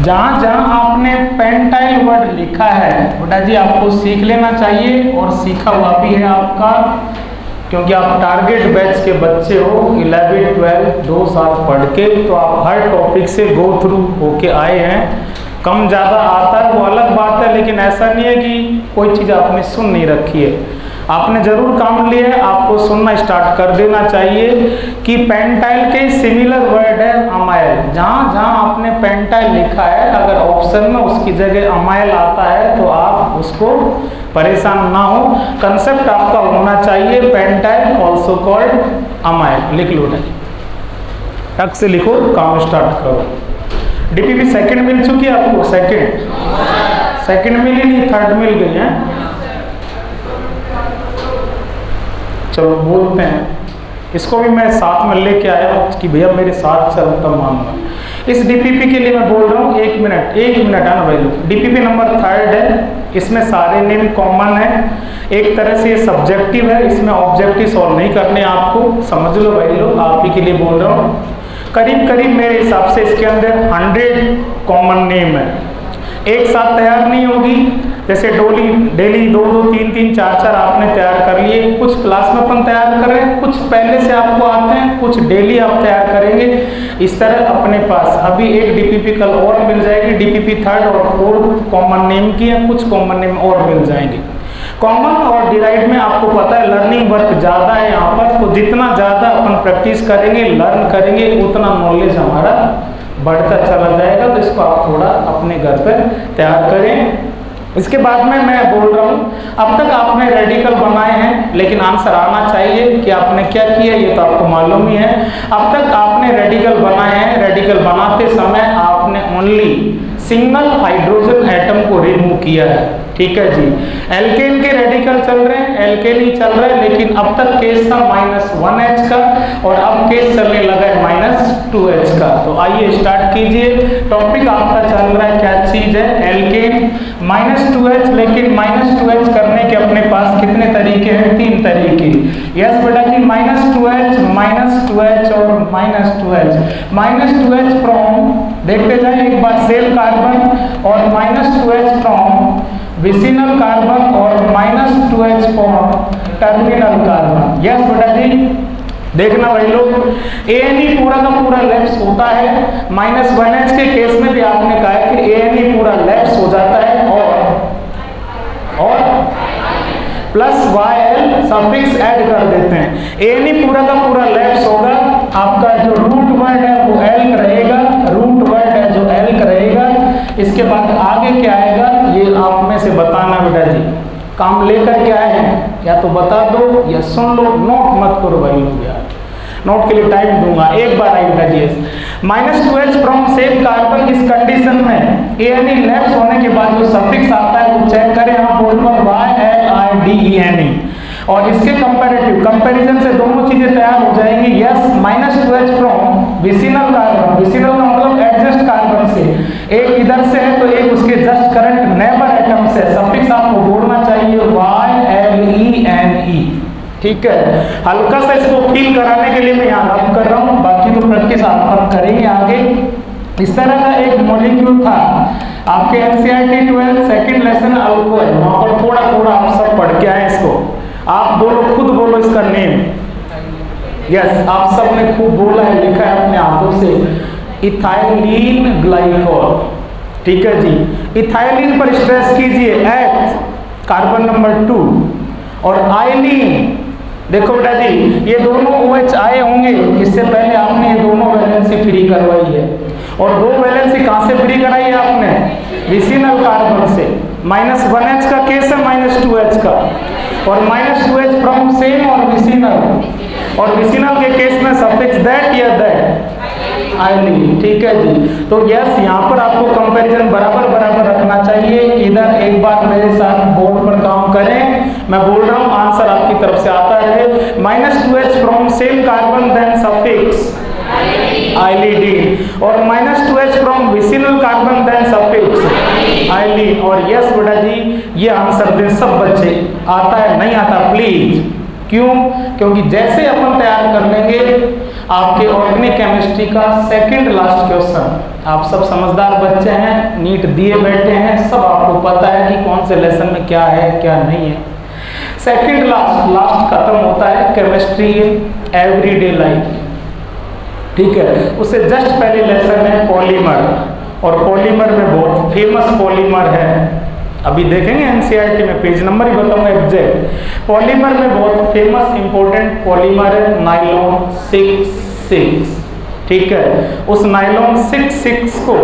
जहाँ जहाँ आपने पेंटाइल वर्ड लिखा है बेटा जी आपको सीख लेना चाहिए, और सीखा हुआ भी है आपका, क्योंकि आप टारगेट बैच के बच्चे हो, 11 12 2 साल पढ़ के, तो आप हर टॉपिक से गो थ्रू होके आए हैं। कम ज़्यादा आता है वो अलग बात है, लेकिन ऐसा नहीं है कि कोई चीज़ आपने सुन नहीं रखी है, आपने जरूर काम लिया है। आपको सुनना स्टार्ट कर देना चाहिए कि पेंटाइल के सिमिलर वर्ड है अमाइल। जहाँ जहाँ आपने पेंटाइल लिखा है, अगर ऑप्शन में उसकी जगह अमाइल आता है तो आप उसको परेशान ना हो, कंसेप्ट आपका होना चाहिए पेंटाइल ऑल्सो कॉल्ड अमाइल। लिख लो नहीं, टक से लिखो, काम स्टार्ट करो। डीपीपी सेकंड मिल चुकी है आपको? सेकंड मिली नहीं, थर्ड मिल गई है। चलो बोलते हैं, इसको भी मैं साथ में लेके आया हूँ कि भैया मेरे साथ चल तब मानना। इस डीपीपी के लिए मैं बोल रहा हूँ 1 मिनट है ना भाई लोग। डीपीपी नंबर 3 है, इसमें सारे नेम कॉमन है, एक तरह से ये सब्जेक्टिव है, इसमें ऑब्जेक्टिव सॉल्व नहीं करने आपको, समझ लो भाई लोग, आप ही के लिए बोल रहा हूँ। करीब करीब मेरे हिसाब से इसके अंदर 100 कॉमन नेम है, एक साथ तैयार नहीं होगी। जैसे डेली 2 2 3 3 4 4 आपने तैयार कर लिए, कुछ क्लास में अपन तैयार कर रहे हैं, कुछ पहले से आपको आते हैं, कुछ डेली आप तैयार करेंगे। इस तरह अपने पास अभी एक डीपीपी कल और मिल जाएगी, डीपीपी 3rd और 4th कॉमन नेम की है, कुछ कॉमन नेम और मिल जाएंगे। कॉमन और डिराइव में आपको पता है लर्निंग वर्क ज़्यादा है यहाँ पर, तो जितना ज़्यादा अपन प्रैक्टिस करेंगे, लर्न करेंगे, उतना नॉलेज हमारा बढ़ता चला जाएगा। तो इसको आप थोड़ा अपने घर पर तैयार करें। इसके बाद में मैं बोल रहा हूँ, अब तक आपने रेडिकल बनाए हैं, लेकिन आंसर आना चाहिए कि आपने क्या किया, ये तो आपको मालूम ही है। अब तक आपने रेडिकल बनाए हैं, रेडिकल बनाते समय आपने ओनली सिंगल हाइड्रोजन एटम को रिमूव किया है, ठीक है जी। एल्केन के रेडिकल चल रहे हैं, एल्केन ही चल रहा है, लेकिन अब तक केस था -1H का, और अब केस चलने लगा है -2H का। तो आइए स्टार्ट कीजिए। टॉपिक आपका चल रहा है, क्या चीज है, एल्केन -2H, लेकिन -2H करने के अपने पास कितने तरीके हैं, 3 तरीके। यस बेटा जी, -2H और -2H फ्रॉम, देखते जाए एक बार, सेल कार्बन, और -2H फ्रॉम विसिनल कार्बन, और -2H from terminal carbon. Yes बेटा जी, देखना भाई लोग, ANE पूरा का पूरा लेफ्ट होता है, -1H के केस में भी आपने कहा है कि ANE पूरा लेफ्ट हो जाता है, और +YL सफिक्स ऐड कर देते हैं। ANE पूरा का पूरा लेफ्ट होगा, आपका जो रूट वर्ड है वो एल्क रहेगा, रूट वर्ड है जो एल्क रहेगा। इसके बाद आगे क्या आएगा ये आप में से बताना बेटा जी, काम लेकर के आए हैं, या तो बता दो या सुन लो, नोट मत करो भाई लोग यार, नोट के लिए टाइम दूंगा। एक बार आएगा जी, -2H फ्रॉम सेम कार्बन, इस कंडीशन में ANE लेफ्ट होने के बाद जो सफिक्स आता है वो चेक करें, हम बोल YLIDENE, और इसके कंपैरिजन से दोनों चीजें तैयार हो जाएंगी। Yes, -2H from vicinal carbon, vicinal का मतलब एडजस्ट कार्बन से, एक इधर से है तो एक उसके जस्ट करंट नेबर एटम से, सफिक्स आपको बोलना चाहिए YLENE, ठीक है। हल्का सा इसको फील कराने के लिए मैं यहाँ रब कर रहा हूँ, बाकी तो प्रैक्टिस आप करेंगे आगे। इस तरह का एक मॉलिक्यूल था आपके NCERT 12 सेकंड लेसन अल्कोहल, वहाँ पर थोड़ा थोड़ा आप सब पढ़ के आए इसको। आप बोलो, खुद बोलो इसका नेम। यस, आप सब ने खूब बोला है, लिखा है अपने हाथों से, इथाइलिन ग्लाइकोल, ठीक है जी। इथाइलिन पर स्ट्रेस कीजिए, एथ कार्बन नंबर 2, और आइलिन, देखो बेटा जी ये दोनों OH आए होंगे, इससे पहले आपने ये दोनों वैलेंसी फ्री करवाई है, और 2 वैलेंसी कहाँ से फ्री कराई है आपने, विसिनल कार्बन से। -1H का केस है, -2H का, और -2H फ्रॉम सेम और विसिनल, और विसिनल के केस में सफिक्स दैट या दैट आइलिन, ठीक है जी। तो यस, यहाँ पर आपको कंपैरिजन बराबर रखना चाहिए। इधर एक बार मेरे साथ बोर्ड पर काम करें, मैं बोल रहा हूँ, आंसर आपकी तरफ से आता रहे। -2H from same carbon then suffix ylidene, और -2H from vicinal carbon then suffix ylene. और यस बेटा जी, ये आंसर दे सब बच्चे, आता है नहीं आता प्लीज, क्यों, क्योंकि जैसे अपन तैयार कर लेंगे आपके ऑर्गेनिक केमिस्ट्री का सेकंड लास्ट क्वेश्चन। आप सब समझदार बच्चे हैं, नीट दिए बैठे हैं, सब आपको पता है कि कौन से लेसन में क्या है क्या नहीं है। सेकंड लास्ट खत्म होता है केमिस्ट्री एवरीडे लाइफ, ठीक है। उससे जस्ट पहले लेसन है पॉलीमर, और पॉलीमर में बहुत फेमस पॉलीमर है, अभी देखेंगे एनसीईआरटी में, पेज नंबर ही बताऊंगा एग्जैक्ट। पॉलीमर में बहुत फेमस इंपॉर्टेंट पॉलीमर है नायलॉन 6,6, ठीक है। उस नायलॉन 6,6 को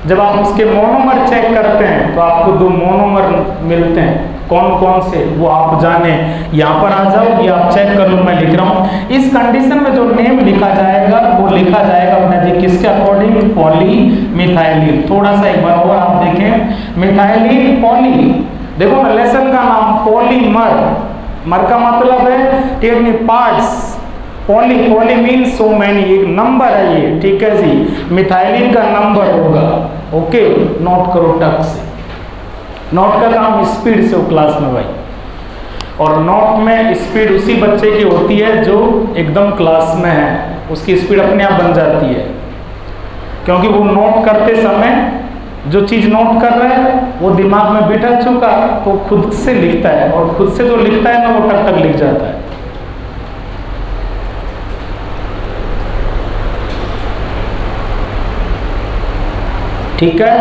जब आप उसके मोनोमर चेक करते हैं तो आपको 2 मोनोमर मिलते हैं, कौन कौन से वो आप जाने। यहाँ पर आ जाओ, ये आप चेक कर लो, मैं लिख रहा हूँ। इस कंडीशन में जो नेम लिखा जाएगा वो लिखा जाएगा अपना जी किसके अकॉर्डिंग, पॉलीमिथाइलिन। थोड़ा सा एक बार और आप देखें, मिथाइलिन पॉली, देखो ना लेसन का नाम पॉलीमर, मर का मतलब है टेक्नी parts, poly mean so many, एक नंबर है ये, ठीक है जी। मिथाइलिन का नंबर होगा, ओके, नोट करो टक से। नोट का काम स्पीड से हो क्लास में भाई, और नोट में स्पीड उसी बच्चे की होती है जो एकदम क्लास में है, उसकी स्पीड अपने आप बन जाती है, क्योंकि वो नोट करते समय जो चीज़ नोट कर रहा है वो दिमाग में बिठा चुका तो खुद से लिखता है, और खुद से जो लिखता है ना वो टक टक लिख जाता है। ठीक है,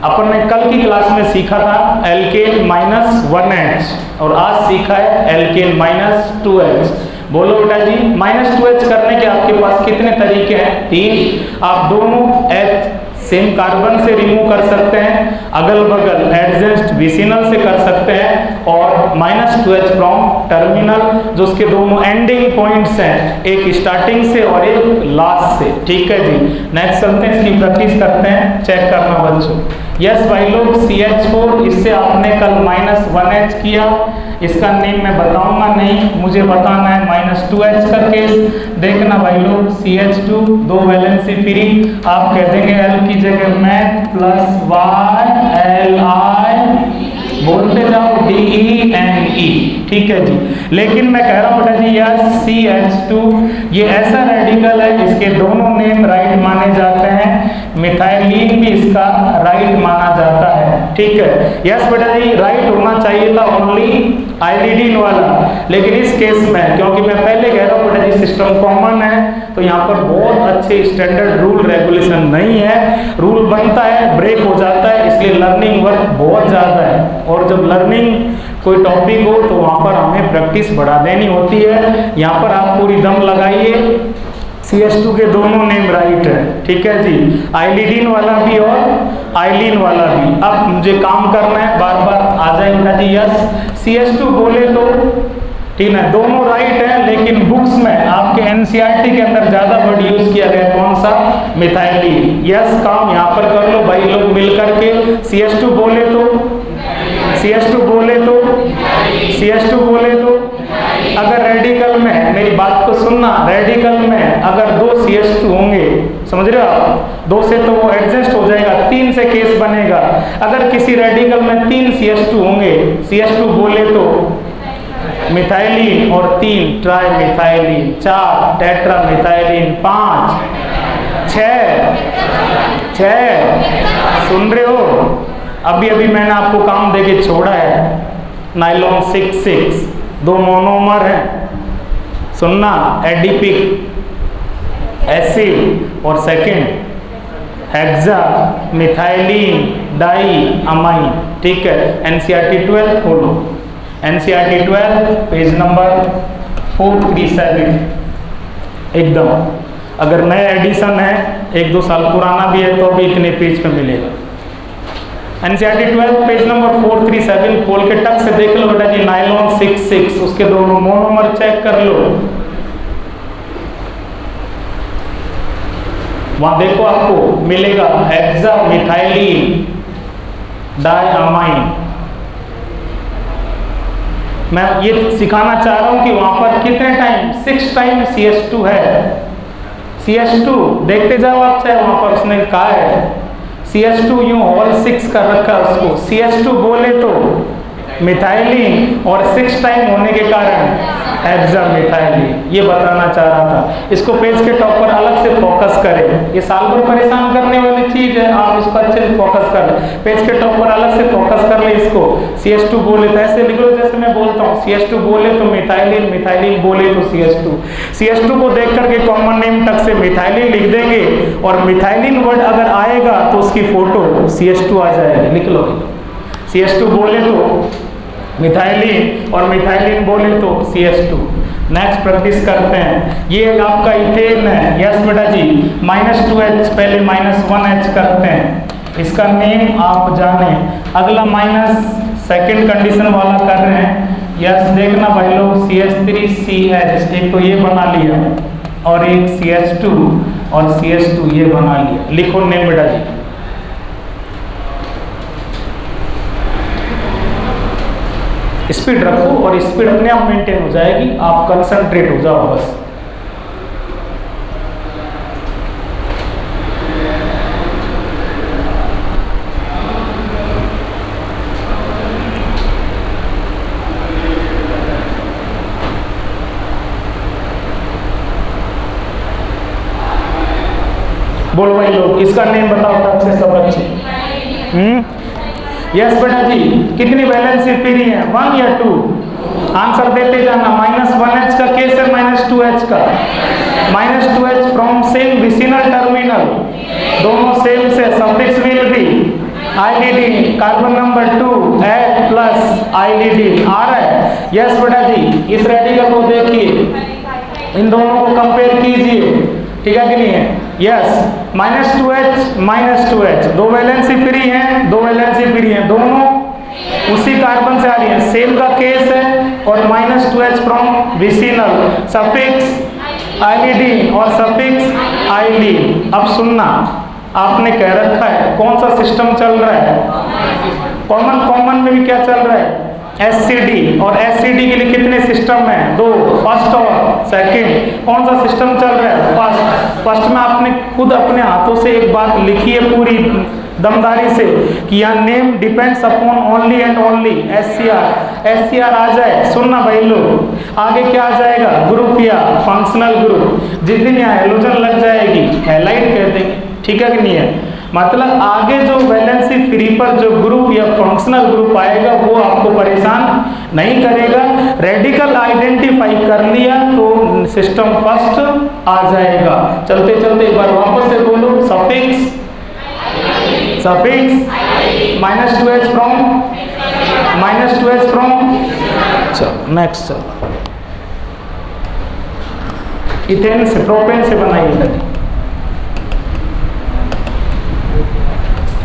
अपन ने कल की क्लास में सीखा था एल्केन -1H, और आज सीखा है एल्केन -2H। बोलो बेटा जी, -2H करने के आपके पास कितने तरीके हैं? 3। आप दोनों H सेम कार्बन से रिमूव कर सकते हैं, अगल बगल एडजेस्ट विसिनल से कर सकते हैं, और -2H फ्रॉम टर्मिनल, जो उसके दोनों एंडिंग पॉइंट्स हैं, एक स्टार्टिंग से और एक लास्ट से, ठीक है जी। नेक्स्ट चलते हैं, इसकी प्रैक्टिस करते हैं, चेक करना बच्चों। यस भाई लोग, CH4, इससे आपने कल -1H किया, इसका नेम मैं बताऊंगा नहीं, मुझे बताना है -2H का केस। देखना भाई लोग, CH2 2 वैलेंसी फ्री, आप कह देंगे L की जगह मैथ प्लस YLI, बोलते जाओ DENE, ठीक है जी। लेकिन मैं कह रहा हूँ बेटा जी यार CH2 ये ऐसा रेडिकल है, इसके दोनों नेम राइट माने जाते हैं, मिथाइलिन भी इसका राइट माना जाता है, ठीक है। यस बेटा जी, राइट होना चाहिए था ओनली आइलिडीन वाला, लेकिन इस केस में क्योंकि मैं पहले कह रहा हूँ बेटा जी सिस्टम कॉमन है, तो यहाँ पर बहुत अच्छे स्टैंडर्ड रूल रेगुलेशन नहीं है, रूल बनता है ब्रेक हो जाता है, इसलिए लर्निंग वर्क बहुत ज़्यादा है, और जब लर्निंग कोई टॉपिक हो तो वहाँ पर हमें प्रैक्टिस बढ़ा देनी होती है। यहाँ पर आप पूरी दम लगाइए, CH2 के दोनों नेम राइट है, ठीक है जी, आइलिडीन वाला भी और आइलिन वाला भी। अब मुझे काम करना है, बार बार आ जाए बेटा जी। यस, CH2 बोले तो ठीक है, दोनों राइट है, लेकिन बुक्स में आपके एनसीईआरटी के अंदर ज्यादा वर्ड यूज किया गया कौन सा? मिथाइलिन। यस, काम यहाँ पर कर लो भाई लोग मिल करके। CH2 बोले तो CH2 बोले तो CH2 बोले तो अगर रेडिकल में, मेरी बात को सुनना, रेडिकल में अगर 2 CH2 होंगे, समझ रहे हो आप, 2 से तो वो एडजस्ट हो जाएगा, 3 से केस बनेगा। अगर किसी रेडिकल में 3 CH2 होंगे, CH2 बोले तो मिथाइलिन, और 3 ट्राई मिथाइलिन, 4 टेट्रा मिथाइलिन, 5 6 सुन रहे हो? अभी अभी मैंने आपको काम देके छोड़ा है, नाइलॉन 6,6 2 मोनोमर हैं, सुनना, एडिपिक एसिड और second hexamethylene diamine, ठीक है। एनसीईआरटी 12 खोलो, एनसीईआरटी 12 पेज नंबर 437 एकदम। अगर नया एडिशन है, 1-2 साल पुराना भी है, तो भी इतने पेज पे मिलेगा। एनसीईआरटी 12 पेज नंबर 437 खोल के टक से देख लो बेटा जी, नाइलॉन 6,6 उसके दोनों मोनोमर चेक कर लो, वहां देखो आपको मिलेगा हेक्सा मिथाइलिन डायअमाइन। मैं ये सिखाना चाह रहा हूं कि वहां पर कितने टाइम, 6 टाइम CH2 है। CH2 देखते जाओ आप, चाहे वहां पर उसने कहा है CH2 यूं होल 6 कर रखा है उसको। CH2 बोले तो मिथाइलिन और 6 टाइम होने के कारण हेक्सामिथाइलिन। ये बताना चाह रहा था। इसको पेज के टॉप पर अलग से फोकस करें। ये साल भर परेशान करने वाली चीज है, आप इसको अच्छे से फोकस कर लें। पेज के टॉप पर अलग से फोकस कर ले इसको। CH2 बोले तो ऐसे लिख लो जैसे मैं बोलता हूँ। CH2 बोले तो मिथाइलिन, मिथाइलिन बोले तो CH2। CH2 को देख करके कॉमन नेम तक से मिथाइलिन लिख देंगे और मिथाइलिन वर्ड अगर आएगा तो उसकी फोटो CH2 आ जाएगी। लिख लो। CH2 बोले तो मिथाइलिन और मिथाइलिन बोले तो CH2। नेक्स्ट प्रैक्टिस करते हैं। ये आपका इथेन है। यस बेटा जी, -2H पहले -1H करते हैं। इसका नेम आप जाने। अगला सेकंड कंडीशन वाला कर रहे हैं। यस देखना भाई लोग, CH3CH एक तो ये बना लिया और एक CH2 और CH2 ये बना लिया। लिखो नेम बेटा जी। स्पीड रखो और स्पीड अपने आप मेंटेन हो जाएगी। आप कंसंट्रेट हो जाओ बस। बोलो भाई लोग, इसका नेम बताओ तब से सब अच्छे। यस बेटा जी, कितनी वैलेंसी फ्री है, 1 या 2? आंसर देते जाना। -1H का केस है, -2H का। -2H from same vicinal terminal, दोनों सेम से सफिक्स विल बी आईडीडी, कार्बन नंबर 2 H प्लस आईडीडी आ रहा है। यस बेटा जी, इस रेडिकल को देखिए, इन दोनों को कंपेयर कीजिए, ठीक है कि नहीं है? यस, -2H दो वैलेंसी फ्री हैं, दो वैलेंसी फ्री हैं, दोनों उसी कार्बन से आ रही है, सेम का केस है। और -2H from vicinal, suffix ylidene और सफिक्स आइलीन। अब सुनना, आपने कह रखा है कौन सा सिस्टम चल रहा है? कॉमन में भी क्या चल रहा है? एससीडी। और एससीडी के लिए कितने सिस्टम हैं? 2, फर्स्ट और सेकंड। कौन सा सिस्टम चल रहा है? फर्स्ट में आपने खुद अपने हाथों से एक बात लिखी है पूरी दमदारी से कि यहाँ name depends upon only and only SCR आ जाए। सुनना भाई लोग, आगे क्या आ जाएगा? ग्रुप या फंक्शनल ग्रुप। जिस दिन यहाँ हेलोजन लग जाएगी, हैलाइड कहते हैं, ठीक है कि नहीं है? मतलब आगे जो वैलेंसी फ्री पर जो ग्रुप या फंक्शनल ग्रुप आएगा वो आपको परेशान नहीं करेगा। रेडिकल आइडेंटिफाई कर लिया तो सिस्टम फर्स्ट आ जाएगा। चलते चलते एक बार वापस से बोलो, सफिक्स -2H फ्रॉम चलो नेक्स्ट। चलो इथेन से प्रोपेन से बनाइए।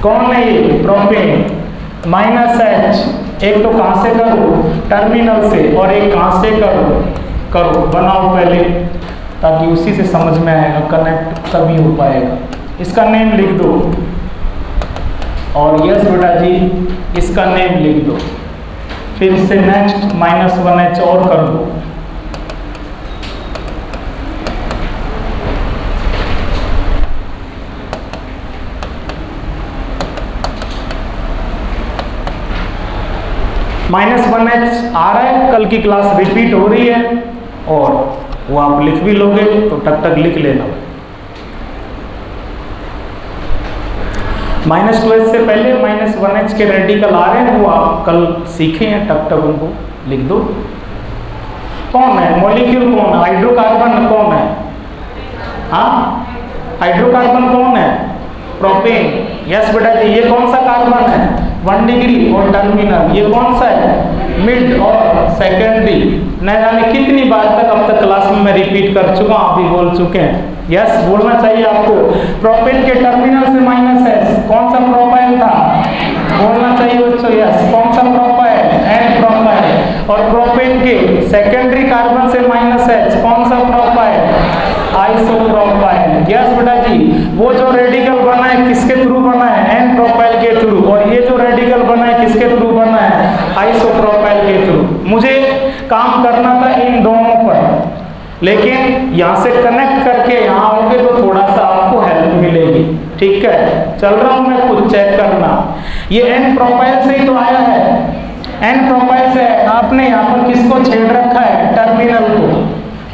कौन है ये? प्रोपेन। -H एक तो कहां से करो? टर्मिनल से, और एक कहां से करो बनाओ पहले, ताकि उसी से समझ में आएगा, कनेक्ट तभी हो पाएगा। इसका नेम लिख दो। और यस बेटा जी, इसका नेम लिख दो। फिर से नेक्स्ट -1H और कर दो। -1H आ रहा है, कल की क्लास रिपीट हो रही है और वो आप लिख भी लोगे तो टक टक लिख लेना। -2H से पहले -1H के रेडिकल आ रहे हैं, वो आप कल सीखे हैं, टक टक उनको लिख दो। कौन है? मॉलिक्यूल कौन है? हाइड्रोकार्बन कौन है? हाँ, हाइड्रोकार्बन कौन है? प्रोपेन। यस बेटा जी, ये कौन सा कार्बन है? 1 डिग्री और टर्मिनल। ये कौन सा है? मिड और सेकेंडरी। न जाने कितनी बार तक अब तक क्लास में मैं रिपीट कर चुका हूँ, आप भी बोल चुके हैं। यस बोलना चाहिए आपको। प्रोपेन के टर्मिनल से -S कौन सा प्रोपाइल था? बोलना चाहिए बच्चों। यस, कौन सा प्रोपाइल? N propyl. और प्रोपेन के सेकेंडरी कार्बन से -H कौन सा प्रोपाइल? आइसोप्रोपाइल। यस बेटा जी, वो जो रेडिकल बना है किसके थ्रू बना है? N प्रोपाइल के थ्रू। और ये जो रेडिकल बना है किसके थ्रू बना है? आइसोप्रोपाइल के थ्रू। मुझे काम करना था इन दोनों पर, लेकिन यहाँ से कनेक्ट करके यहाँ आओगे तो थोड़ा सा आपको हेल्प मिलेगी। ठीक है, चल रहा हूँ मैं, कुछ चेक करना। ये N प्रोपाइल से ही तो आया है। एन प्रोपाइल से आपने यहाँ पर किसको छेड़ रखा है? टर्मिनल को।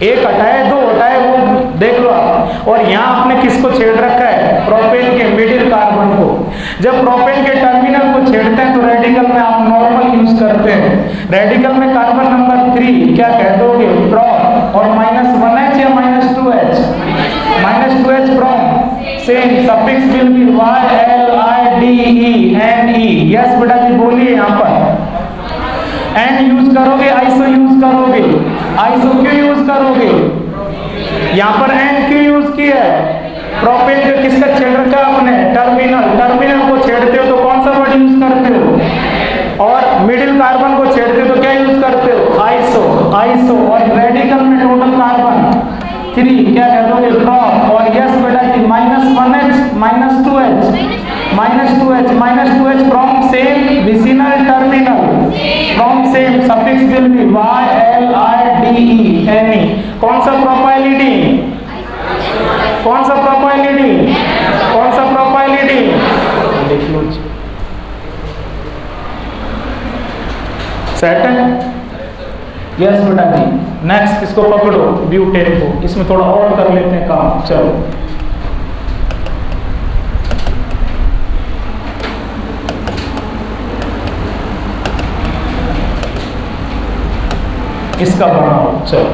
एक हटाए दो हटाए वो देख लो आप। और यहाँ आपने किसको छेड़ रखा है? प्रोपेन के मिडिल कार्बन को। जब प्रोपेन के टर्मिनल को छेड़ते हैं तो रेडिकल में आप नॉर्मल यूज करते हैं। रेडिकल में कार्बन नंबर 3 क्या कह दोगे? प्रोप। और -1H या -2H? -2H prop. Same suffix will B YLIDE yes बेटा जी बोलिए। यहाँ पर एन यूज करोगे, आइसो यूज करोगे। आइसो क्यों यूज करोगे? यहाँ पर एन क्यों यूज किया है? प्रोपेन को किसका छेड़ रखा आपने? टर्मिनल। टर्मिनल को छेड़ते हो तो कौन सा वर्ड यूज करते हो? और मिडिल कार्बन को छेड़ते हो तो क्या यूज करते हो? आइसो। आइसो। और रेडिकल में टोटल कार्बन 3 क्या कह दोगे? प्रोप। और यस बेटा जी -1H -2H from same vicinal terminal. From same suffix will B YLIDE any. कौन सा प्रोपाइलिडी? कौन सा प्रोपाइलिडी? कौन सा प्रोपाइलिडी? देख लो जी। सेट है? यस बेटा जी। नेक्स्ट इसको पकड़ो, ब्यूटेन को। इसमें थोड़ा और कर लेते हैं काम। चलो इसका बनाओ। चलो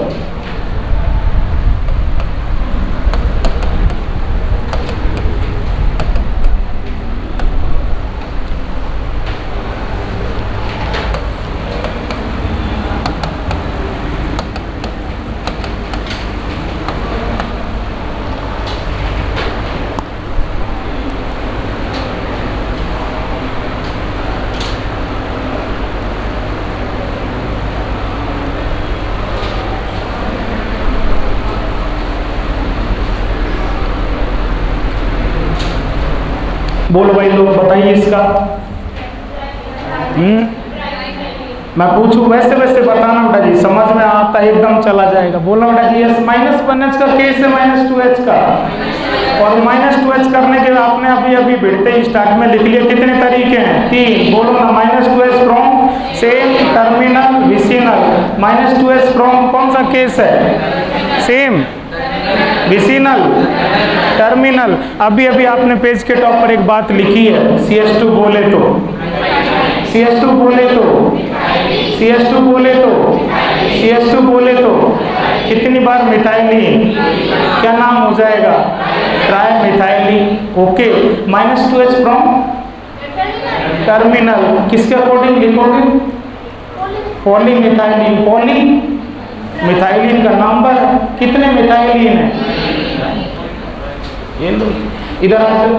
बोलो भाई लोग बताइए इसका। मैं पूछूं वैसे वैसे बताना बेटा जी, समझ में आता एकदम चला जाएगा। बोलो बेटा जी। यस -1H का केस है -2H का। और -2H करने के आपने अभी अभी भिड़ते ही स्टार्ट में लिख लिया। कितने तरीके हैं? 3। बोलो ना। -2H from same terminal vicinal. -2H from कौन सा केस है? Same vicinal terminal. अभी अभी आपने पेज के टॉप पर एक बात लिखी है, CH2 बोले तो, CH2 बोले तो, CH2 बोले तो, CH2 बोले तो कितनी बार मिथाइलिन? क्या नाम हो जाएगा? Try methylene. Okay. -2H from terminal किसके अकॉर्डिंग लिखोगे? Poly methylene. पॉली मिथाइलिन का नंबर कितने मिथाइलिन है? ये लो इधर आ जाओ।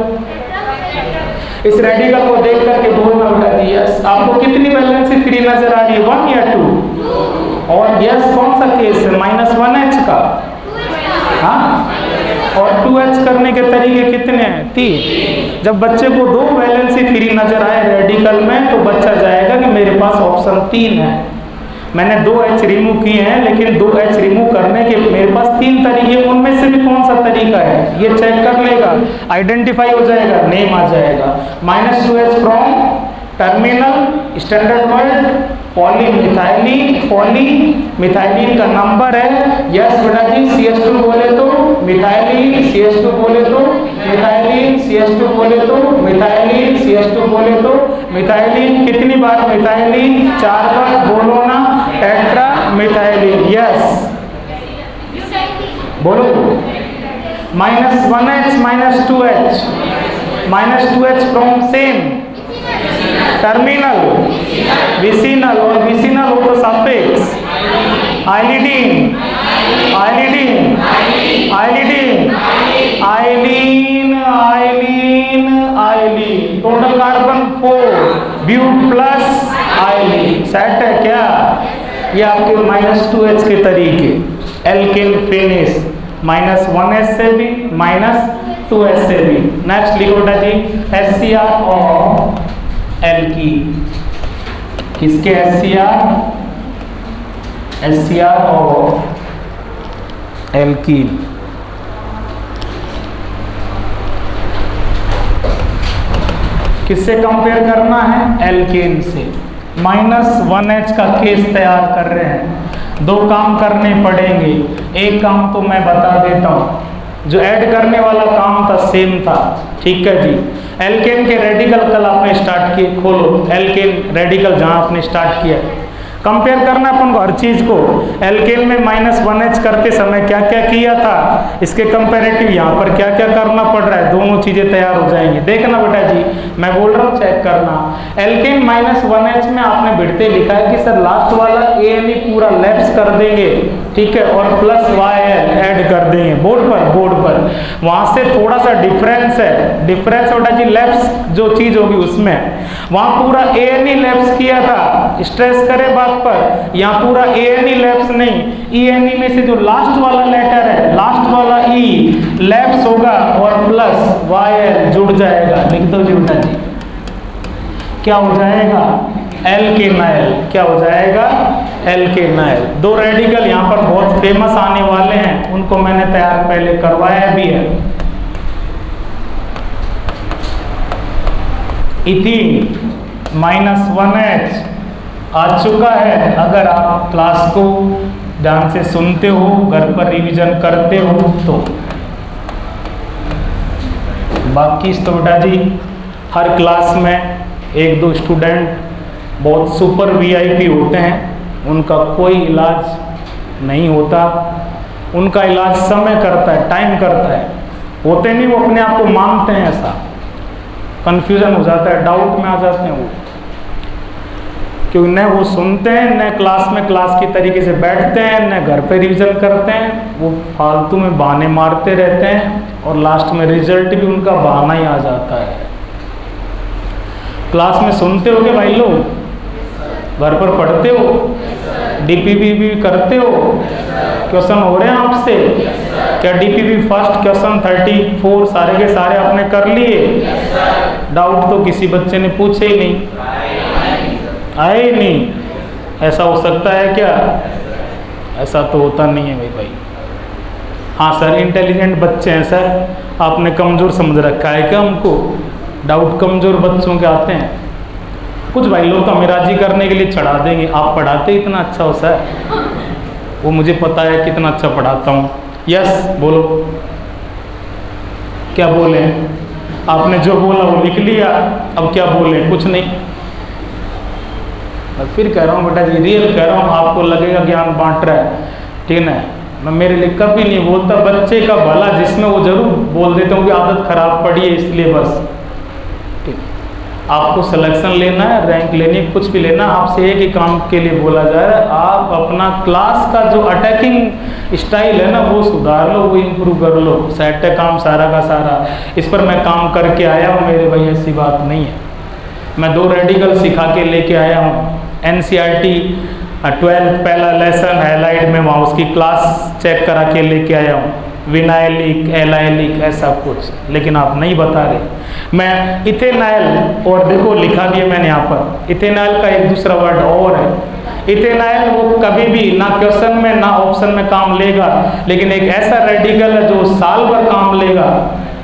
इस रेडिकल को देख करके बोलना बेटा जी। यस आपको कितनी वैलेंसी फ्री नजर आ रही है? 1 या 2? और यस कौन सा केस है? -1H का। हाँ। और 2H करने के तरीके कितने हैं? 3। जब बच्चे को 2 वैलेंसी फ्री नजर आए रेडिकल में तो बच्चा जाएगा कि मेरे पास ऑप्शन 3 है। मैंने 2H रिमूव किए हैं लेकिन 2H रिमूव करने के मेरे पास 3 तरीके, उनमें से भी कौन सा तरीका है ये चेक कर लेगा, आइडेंटिफाई हो जाएगा, नेम आ जाएगा। -2H from terminal standard word polymethylene. Polymethylene का नंबर है। यस बेटा जी। CH2 बोले तो मिथाइलिन, CH2 बोले तो मिथाइलिन, CH2 बोले तो मिथाइलिन, CH2 बोले तो मिथाइलिन। कितनी बार मिथाइलिन? 4 बार। बोलो ना। Tetra methylene. यस बोलो। -1H -2H -2H from same terminal vicinal. और विसिनल हो तो suffix ylidene, ylidene, ylidene, ylene, ylene, ylene. Total carbon 4 but plus ylene. Set है क्या? ये आपके -2H के तरीके। एल्केन फिनिश -1H से भी -2H से भी। नेक्स्ट लिखो बेटा जी। HCr और एल्कीन। किसके HCr और एल्कीन। किससे कंपेयर करना है? एल्केन से। -1H का केस तैयार कर रहे हैं। दो काम करने पड़ेंगे। एक काम तो मैं बता देता हूँ, जो ऐड करने वाला काम था सेम था, ठीक है जी। एल्केन के रेडिकल कल आपने स्टार्ट किए, खोलो एल्केन रेडिकल जहाँ आपने स्टार्ट किया, कंपेयर करना अपन को हर चीज़ को। एल्केन में -1H करते समय क्या क्या किया था, इसके कंपेरेटिव यहाँ पर क्या क्या करना पड़ रहा है, दोनों चीज़ें तैयार हो जाएंगी। देखना बेटा जी, मैं बोल रहा हूँ चेक करना। एल्केन -1H में आपने बिड़ते लिखा है कि सर लास्ट वाला ANE पूरा लैप्स कर देंगे, ठीक है, और +YL ऐड कर देंगे बोर्ड पर। वहाँ से थोड़ा सा डिफरेंस है, डिफरेंस बेटा जी लैप्स जो चीज़ होगी उसमें, वहाँ पूरा ANE लैप्स किया था, स्ट्रेस करे बात पर, यहाँ पूरा ANE लैप्स नहीं, ENE में से जो लास्ट वाला लेटर है, लास्ट वाला E लैप्स होगा और +YL जुड़ जाएगा। लिख दो जी बेटा जी, क्या हो जाएगा, एल्केनाइल। क्या हो जाएगा, एल्केनाइल। दो रेडिकल यहाँ पर बहुत फेमस आने वाले हैं, उनको मैंने तैयार पहले करवाया भी है। इथीन -1H आ चुका है। अगर आप क्लास को ध्यान से सुनते हो, घर पर रिवीजन करते हो तो। बाकी तो बेटा जी हर क्लास में एक दो स्टूडेंट बहुत सुपर VIP होते हैं, उनका कोई इलाज नहीं होता, उनका इलाज समय करता है, टाइम करता है, होते नहीं, वो अपने आप को मानते हैं, ऐसा कन्फ्यूज़न हो जाता है, डाउट में आ जाते हैं वो, क्योंकि न वो सुनते हैं, न क्लास में क्लास की तरीके से बैठते हैं, न घर पे रिवीजन करते हैं, वो फालतू में बहाने मारते रहते हैं और लास्ट में रिजल्ट भी उनका बहाना ही आ जाता है। क्लास में सुनते हो क्या भाई लोग, घर पर पढ़ते हो, DPP भी करते हो, क्वेश्चन हो रहे हैं आपसे, क्या DPP फर्स्ट क्वेश्चन 34 सारे के सारे आपने कर लिए? डाउट तो किसी बच्चे ने पूछे ही नहीं, आए ही नहीं। ऐसा हो सकता है क्या? ऐसा तो होता नहीं है भाई। हाँ सर, इंटेलिजेंट बच्चे हैं सर, आपने कमज़ोर समझ रखा है क्या हमको? डाउट कमज़ोर बच्चों के आते हैं। कुछ भाई लोग का मिराजी करने के लिए चढ़ा देंगे, आप पढ़ाते इतना अच्छा हो सर, वो मुझे पता है कितना अच्छा पढ़ाता हूँ। यस बोलो, क्या बोले? आपने जो बोला वो लिख लिया, अब क्या बोले? कुछ नहीं। मैं फिर कह रहा हूँ बेटा जी, रियल कह रहा हूँ, आपको लगेगा ज्ञान बांट रहा है, ठीक है ना? मैं मेरे लिए कभी नहीं बोलता, बच्चे का भला जिसमें वो जरूर बोल देता हूँ कि आदत खराब पड़ी है इसलिए, बस ठीक। आपको सिलेक्शन लेना है, रैंक लेनी है, कुछ भी लेना, आपसे एक ही काम के लिए बोला जा रहा है, आप अपना क्लास का जो अटैकिंग स्टाइल है ना वो सुधार लो, वो इम्प्रूव कर लो। सेट है काम सारा का सारा, इस पर मैं काम करके आया हूँ मेरे भाई, ऐसी बात नहीं है। मैं 2 रेडिकल सिखा के लेके आया हूँ, NCERT 12 पहला लेसन हाईलाइट में, वहाँ उसकी क्लास चेक करा के लेके आया हूँ, विनाइलिक एलाइलिक ऐसा कुछ, लेकिन आप नहीं बता रहे। मैं इथेनाइल, और देखो लिखा भी है मैंने यहाँ पर, इथेनाइल का एक दूसरा वर्ड और है। इथेनाइल वो कभी भी ना क्वेश्चन में ना ऑप्शन में काम लेगा, लेकिन एक ऐसा रेडिकल है जो साल भर काम लेगा,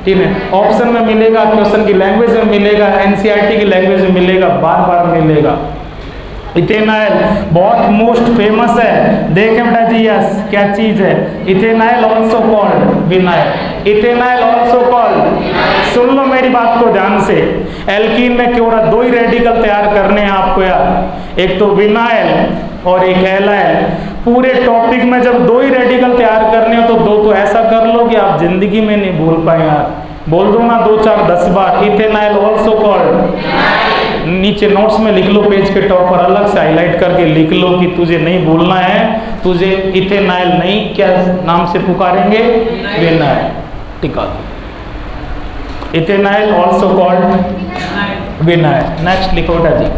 ठीक है? ऑप्शन में मिलेगा, क्वेश्चन की लैंग्वेज में मिलेगा, NCERT की लैंग्वेज में मिलेगा, बार बार मिलेगा। इथेनाइल बहुत मोस्ट फेमस है, देखें बेटा जी, यस क्या चीज है? Ethenyl also called vinyl, ethenyl also called. सुन लो मेरी बात को ध्यान से, एल्कीन में क्यों रहा, 2 ही रेडिकल तैयार करने हैं आपको यार, एक तो विनाइल और एक एलाइल। पूरे टॉपिक में जब 2 ही रेडिकल तैयार करने हो तो 2 तो ऐसा कर लो कि आप जिंदगी में नहीं भूल पाए यार। बोल दो ना 2 4 10 बार, इथेनाइल ऑल्सो कॉल्ड। नीचे नोट्स में लिख लो, पेज के टॉप पर अलग से हाईलाइट करके लिख लो कि तुझे नहीं भूलना है, तुझे इथेनाइल नहीं क्या नाम से पुकारेंगे? विनाइल। टिका दो, ethenyl also called vinyl. Next लिखो बेटा जी,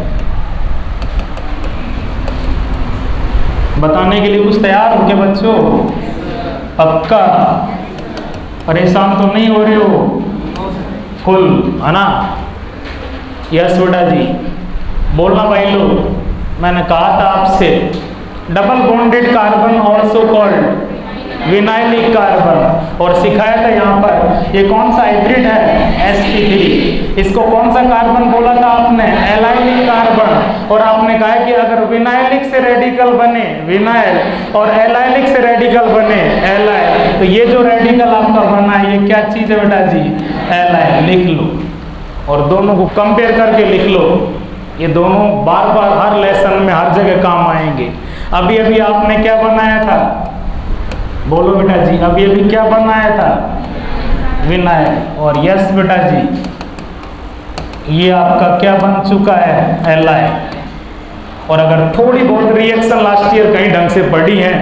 बताने के लिए कुछ तैयार हो क्या बच्चों? पक्का? परेशान तो नहीं हो रहे हो? फुल है ना? यस बेटा जी, बोलना भाई लोग। मैंने कहा था आपसे, double bonded carbon also called vinylic carbon. और सिखाया था यहाँ पर ये कौन सा हाइब्रिड है, sp3। इसको कौन सा कार्बन बोला था आपने, एलाइलिक कार्बन। और आपने कहा कि अगर विनाइलिक से रेडिकल बने विनाइल और एलाइलिक से रेडिकल बने एलाइल, तो ये जो रेडिकल आपका बना है ये क्या चीज है बेटा जी, एलाइल। लिख लो और दोनों को कंपेयर करके लिख लो। ये दोनों बार बार हर लेसन में हर जगह काम आएंगे। अभी अभी आपने क्या बनाया था, बोलो बेटा जी, अभी अभी क्या बनाया था, विनाइल। और यस बेटा जी, ये आपका क्या बन चुका है, एलाइल। और अगर थोड़ी बहुत रिएक्शन लास्ट ईयर कहीं ढंग से पढ़ी है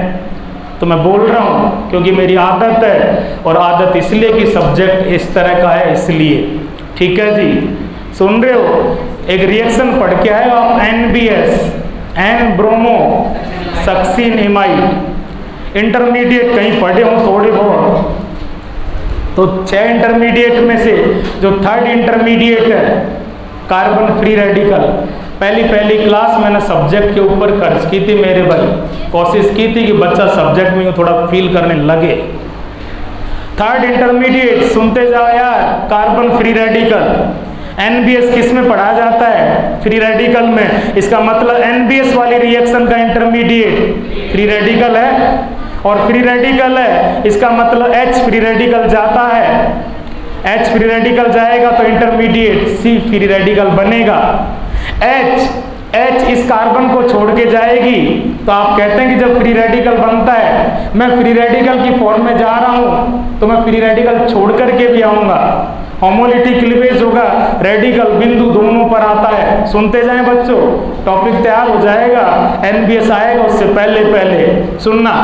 तो मैं बोल रहा हूँ क्योंकि मेरी आदत है, और आदत इसलिए कि सब्जेक्ट इस तरह का है इसलिए। ठीक है जी, सुन रहे हो। एक रिएक्शन पढ़ के आए आप, NBS, एन ब्रोमो सक्सीन इमाइड। इंटरमीडिएट कहीं पढ़े हो थोड़े बहुत, तो 6 इंटरमीडिएट में से जो 3rd इंटरमीडिएट है कार्बन फ्री रेडिकल, पहली क्लास मैंने सब्जेक्ट के ऊपर खर्च की थी मेरे भाई। कोशिश की थी कि बच्चा सब्जेक्ट में थोड़ा फील करने लगे। 3rd इंटरमीडिएट सुनते जाओ यार, कार्बन फ्री रेडिकल। NBS किस में पढ़ा जाता है, फ्री रेडिकल में। इसका मतलब NBS वाली रिएक्शन का इंटरमीडिएट फ्री रेडिकल है, और फ्री रेडिकल है इसका मतलब H फ्री रेडिकल जाता है। H फ्री रेडिकल जाएगा तो इंटरमीडिएट C फ्री रेडिकल बनेगा। H इस कार्बन को छोड़ के जाएगी, तो आप कहते हैं कि जब फ्री रेडिकल बनता है, मैं फ्री रेडिकल की फॉर्म में जा रहा हूं तो मैं फ्री रेडिकल छोड़ करके भी आऊंगा। होमोलिटिक क्लीवेज होगा, रेडिकल बिंदु दोनों पर आता है। सुनते जाएं बच्चों, टॉपिक तैयार हो जाएगा, NBS आएगा उससे पहले सुनना।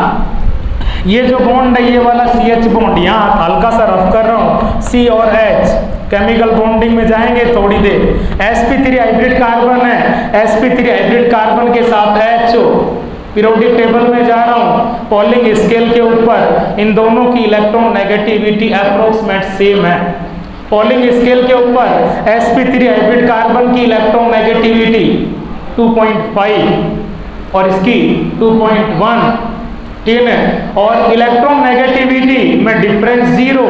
ये जो बॉन्ड है ये वाला CH बॉन्ड, यहाँ हल्का सा रफ कर रहा हूँ, C और H केमिकल बॉन्डिंग में जाएंगे थोड़ी देर। sp3 हाइब्रिड कार्बन है, sp3 हाइब्रिड कार्बन के साथ HO। पीरियोडिक टेबल में जा रहा हूँ, पॉलिंग स्केल के ऊपर इन दोनों की इलेक्ट्रॉन नेगेटिविटी अप्रोक्सीमेट सेम है। पॉलिंग स्केल के ऊपर sp3 हाइब्रिड कार्बन की इलेक्ट्रॉन नेगेटिविटी 2.5 और इसकी 2.1, ठीक है। और इलेक्ट्रॉन नेगेटिविटी में डिफरेंस 0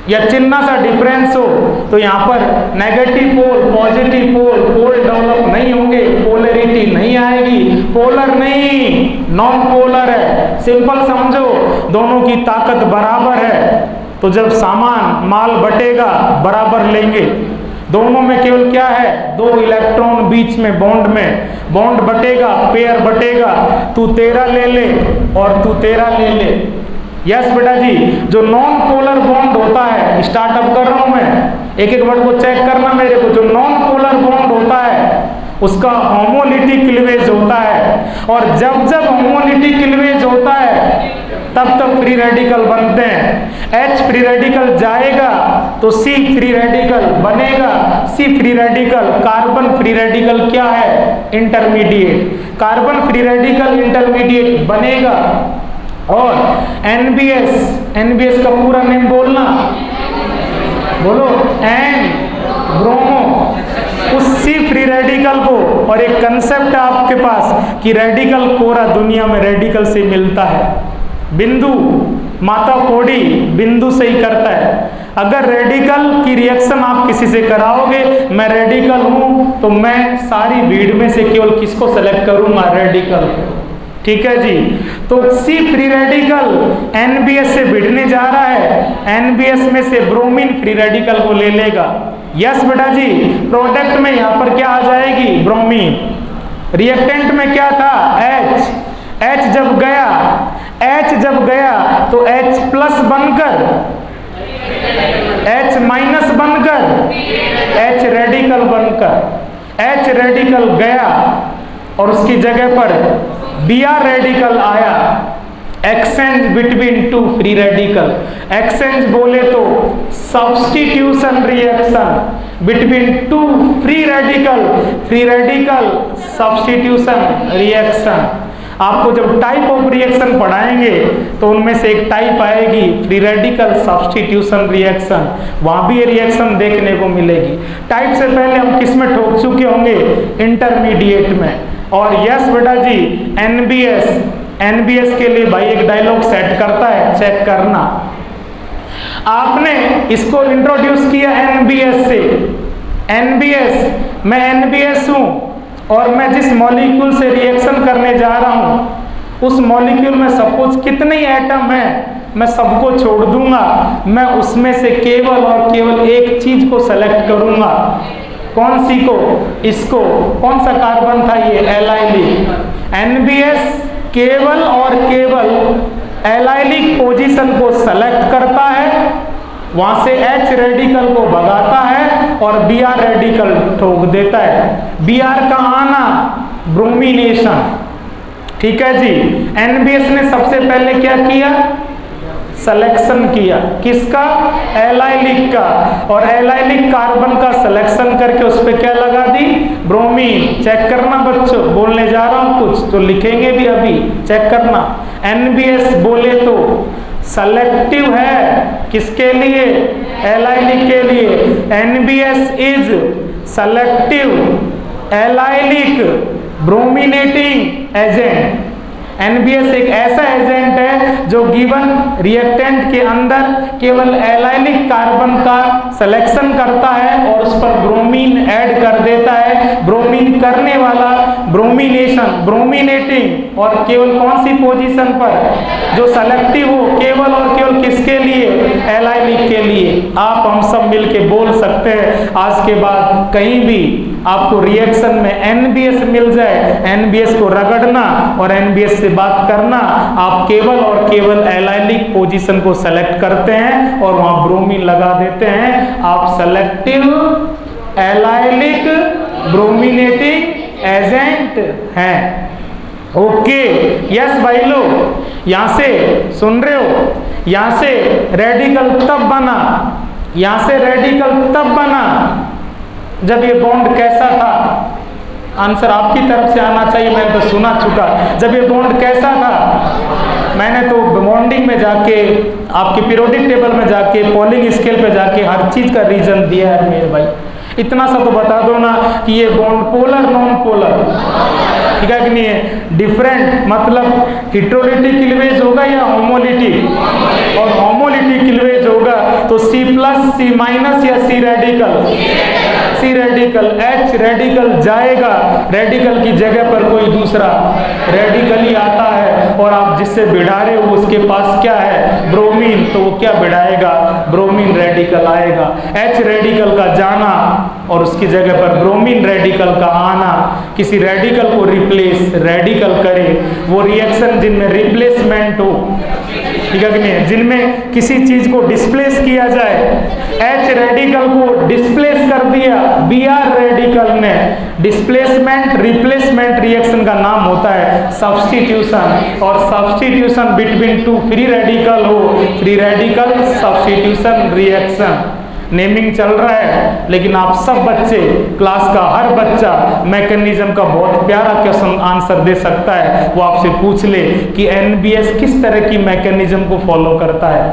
या चिन्ह सा डिफरेंस हो तो यहाँ पर negative pole positive pole develop नहीं होंगे, पोलरिटी नहीं आएगी। पोलर नहीं, नॉन पोलर है। सिंपल समझो, दोनों की ताकत बराबर है, तो जब सामान माल बटेगा बराबर लेंगे। दोनों में केवल क्या है, 2 इलेक्ट्रॉन बीच में बॉन्ड बटेगा, पेयर बटेगा। तू 13 ले ले और तू 13 ले ले। यस बेटा जी, जो नॉन पोलर बॉन्ड होता है, स्टार्टअप कर रहा हूं मैं, एक वर्ड को चेक करना मेरे को। जो नॉन पोलर बॉन्ड होता है उसका होमोलिटिक क्लीवेज होता है, और जब होमोलिटिक क्लीवेज होता है तब फ्री रेडिकल बनते हैं। H फ्री रेडिकल जाएगा तो C फ्री रेडिकल बनेगा। C free radical, carbon free radical क्या है, intermediate. Carbon free radical intermediate बनेगा। और NBS का पूरा नेम बोलना, बोलो, एन ब्रोमो। उस C फ्री रेडिकल को, और एक कंसेप्ट है आपके पास कि रेडिकल पूरा दुनिया में रेडिकल से मिलता है। बिंदु माता कोड़ी बिंदु से ही करता है। अगर रेडिकल की रिएक्शन आप किसी से कराओगे, मैं रेडिकल हूं, तो मैं सारी भीड़ में से केवल किसको सेलेक्ट करूंगा, रेडिकल। ठीक है जी, तो C फ्री रेडिकल NBS से भिड़ने जा रहा है, NBS में से ब्रोमीन फ्री रेडिकल को ले लेगा। यस बेटा जी, प्रोडक्ट में यहाँ पर क्या आ जाएगी, ब्रोमीन। रिएक्टेंट में क्या था, H जब गया तो H प्लस बनकर H माइनस बनकर H रेडिकल गया, और उसकी जगह पर Br रेडिकल आया। Exchange between 2 free radical, exchange बोले तो substitution reaction between 2 free radical substitution reaction. आपको जब टाइप ऑफ रिएक्शन पढ़ाएंगे तो उनमें से एक टाइप आएगी फ्री रेडिकल सब्स्टिट्यूशन रिएक्शन, वहां भी ये रिएक्शन देखने को मिलेगी। टाइप से पहले हम किस में ठोक चुके होंगे, इंटरमीडिएट में। और यस बेटा जी, NBS NBS के लिए भाई एक डायलॉग सेट करता है, चेक करना। आपने इसको इंट्रोड्यूस किया NBS से। NBS, मैं NBS हूं और मैं जिस मॉलिक्यूल से रिएक्शन करने जा रहा हूं उस मॉलिक्यूल में सपोज कितने एटम है, मैं सबको छोड़ दूंगा, मैं उसमें से केवल और केवल एक चीज को सेलेक्ट करूंगा। कौन सी को? इसको। कौन सा कार्बन था ये? एलाइलिक। NBS केवल और केवल एलाइलिक पोजीशन को सेलेक्ट करता है, वहां से H रेडिकल को भगाता है और Br रेडिकल ठोक देता है। Br का आना ब्रोमिनेशन। ठीक है जी। NBS ने सबसे पहले क्या किया? सिलेक्शन किया। किसका? एलाइलिक का। और एलाइलिक कार्बन का सिलेक्शन करके उस पर क्या लगा दी? ब्रोमीन। चेक करना बच्चों, बोलने जा रहा हूं कुछ तो लिखेंगे भी अभी, चेक करना। NBS बोले तो सेलेक्टिव है, किसके लिए? एलाइलिक के लिए। NBS is selective allylic brominating agent. NBS एक ऐसा एजेंट है जो गिवन रिएक्टेंट के अंदर केवल एलाइलिक कार्बन का सिलेक्शन करता है और उस पर ब्रोमीन ऐड कर देता है। ब्रोमीन करने वाला ब्रोमिनेशन, ब्रोमिनेटिंग, और केवल कौन सी पोजीशन पर? जो सेलेक्टिव हो, केवल और केवल किसके लिए? एलाइलिक के लिए। आप हम सब मिलके बोल सकते हैं आज के बाद कहीं भी आपको रिएक्शन में NBS मिल जाए, NBS को रगड़ना और NBS से बात करना, आप केवल और केवल एलाइलिक पोजीशन को सेलेक्ट करते हैं और वहां ब्रोमीन लगा देते हैं। आप सेलेक्टिव एलाइलिक ब्रोमिनेटिंग एजेंट हैं। ओके, यस भाई लोग, यहां से सुन रहे हो? यहां से रेडिकल तब बना, यहां से रेडिकल तब बना जब ये बॉन्ड कैसा था? आंसर आपकी तरफ से आना चाहिए, मैंने तो सुना चुका। जब ये बॉन्ड कैसा था? मैंने तो बॉन्डिंग में जाके, आपके पीरियोडिक टेबल में जाके, पॉलिंग स्केल पे जाके हर चीज का रीजन दिया है मेरे भाई। इतना सा तो बता दो ना कि ये बॉन्ड पोलर नॉन पोलर, ठीक है कि नहीं है? डिफरेंट मतलब हिट्रोलिटिक क्लीवेज होगा या होमोलिटिक? और होमोलिटिक क्लीवेज होगा तो C+, C- या C radical? C radical. H radical जाएगा, रेडिकल की जगह पर कोई दूसरा रेडिकल ही आता है और आप जिससे भिड़ा रहे हो उसके पास क्या है? ब्रोमीन, तो वो क्या भिड़ाएगा? ब्रोमीन रेडिकल आएगा। H रेडिकल का जाना और उसकी जगह पर ब्रोमीन रेडिकल का आना किसी रेडिकल को रिप्लेस रेडिकल करे। वो रिएक्शन जिनमें रिप्लेसमेंट हो, ठीक है कि नहीं, जिनमें किसी चीज को डिस्प्लेस किया जाए, H रेडिकल को डिस्प्लेस कर दिया Br रेडिकल ने। डिस्प्लेसमेंट रिप्लेसमेंट रिएक्शन का नाम होता है सब्स्टिट्यूशन। और substitution between two free radical हो, free radical substitution reaction. Naming चल रहा है, लेकिन आप सब बच्चे, क्लास का हर बच्चा मैकेनिज्म का बहुत प्यारा क्वेश्चन आंसर दे सकता है। वो आपसे पूछ ले कि NBS किस तरह की मैकेनिज्म को फॉलो करता है?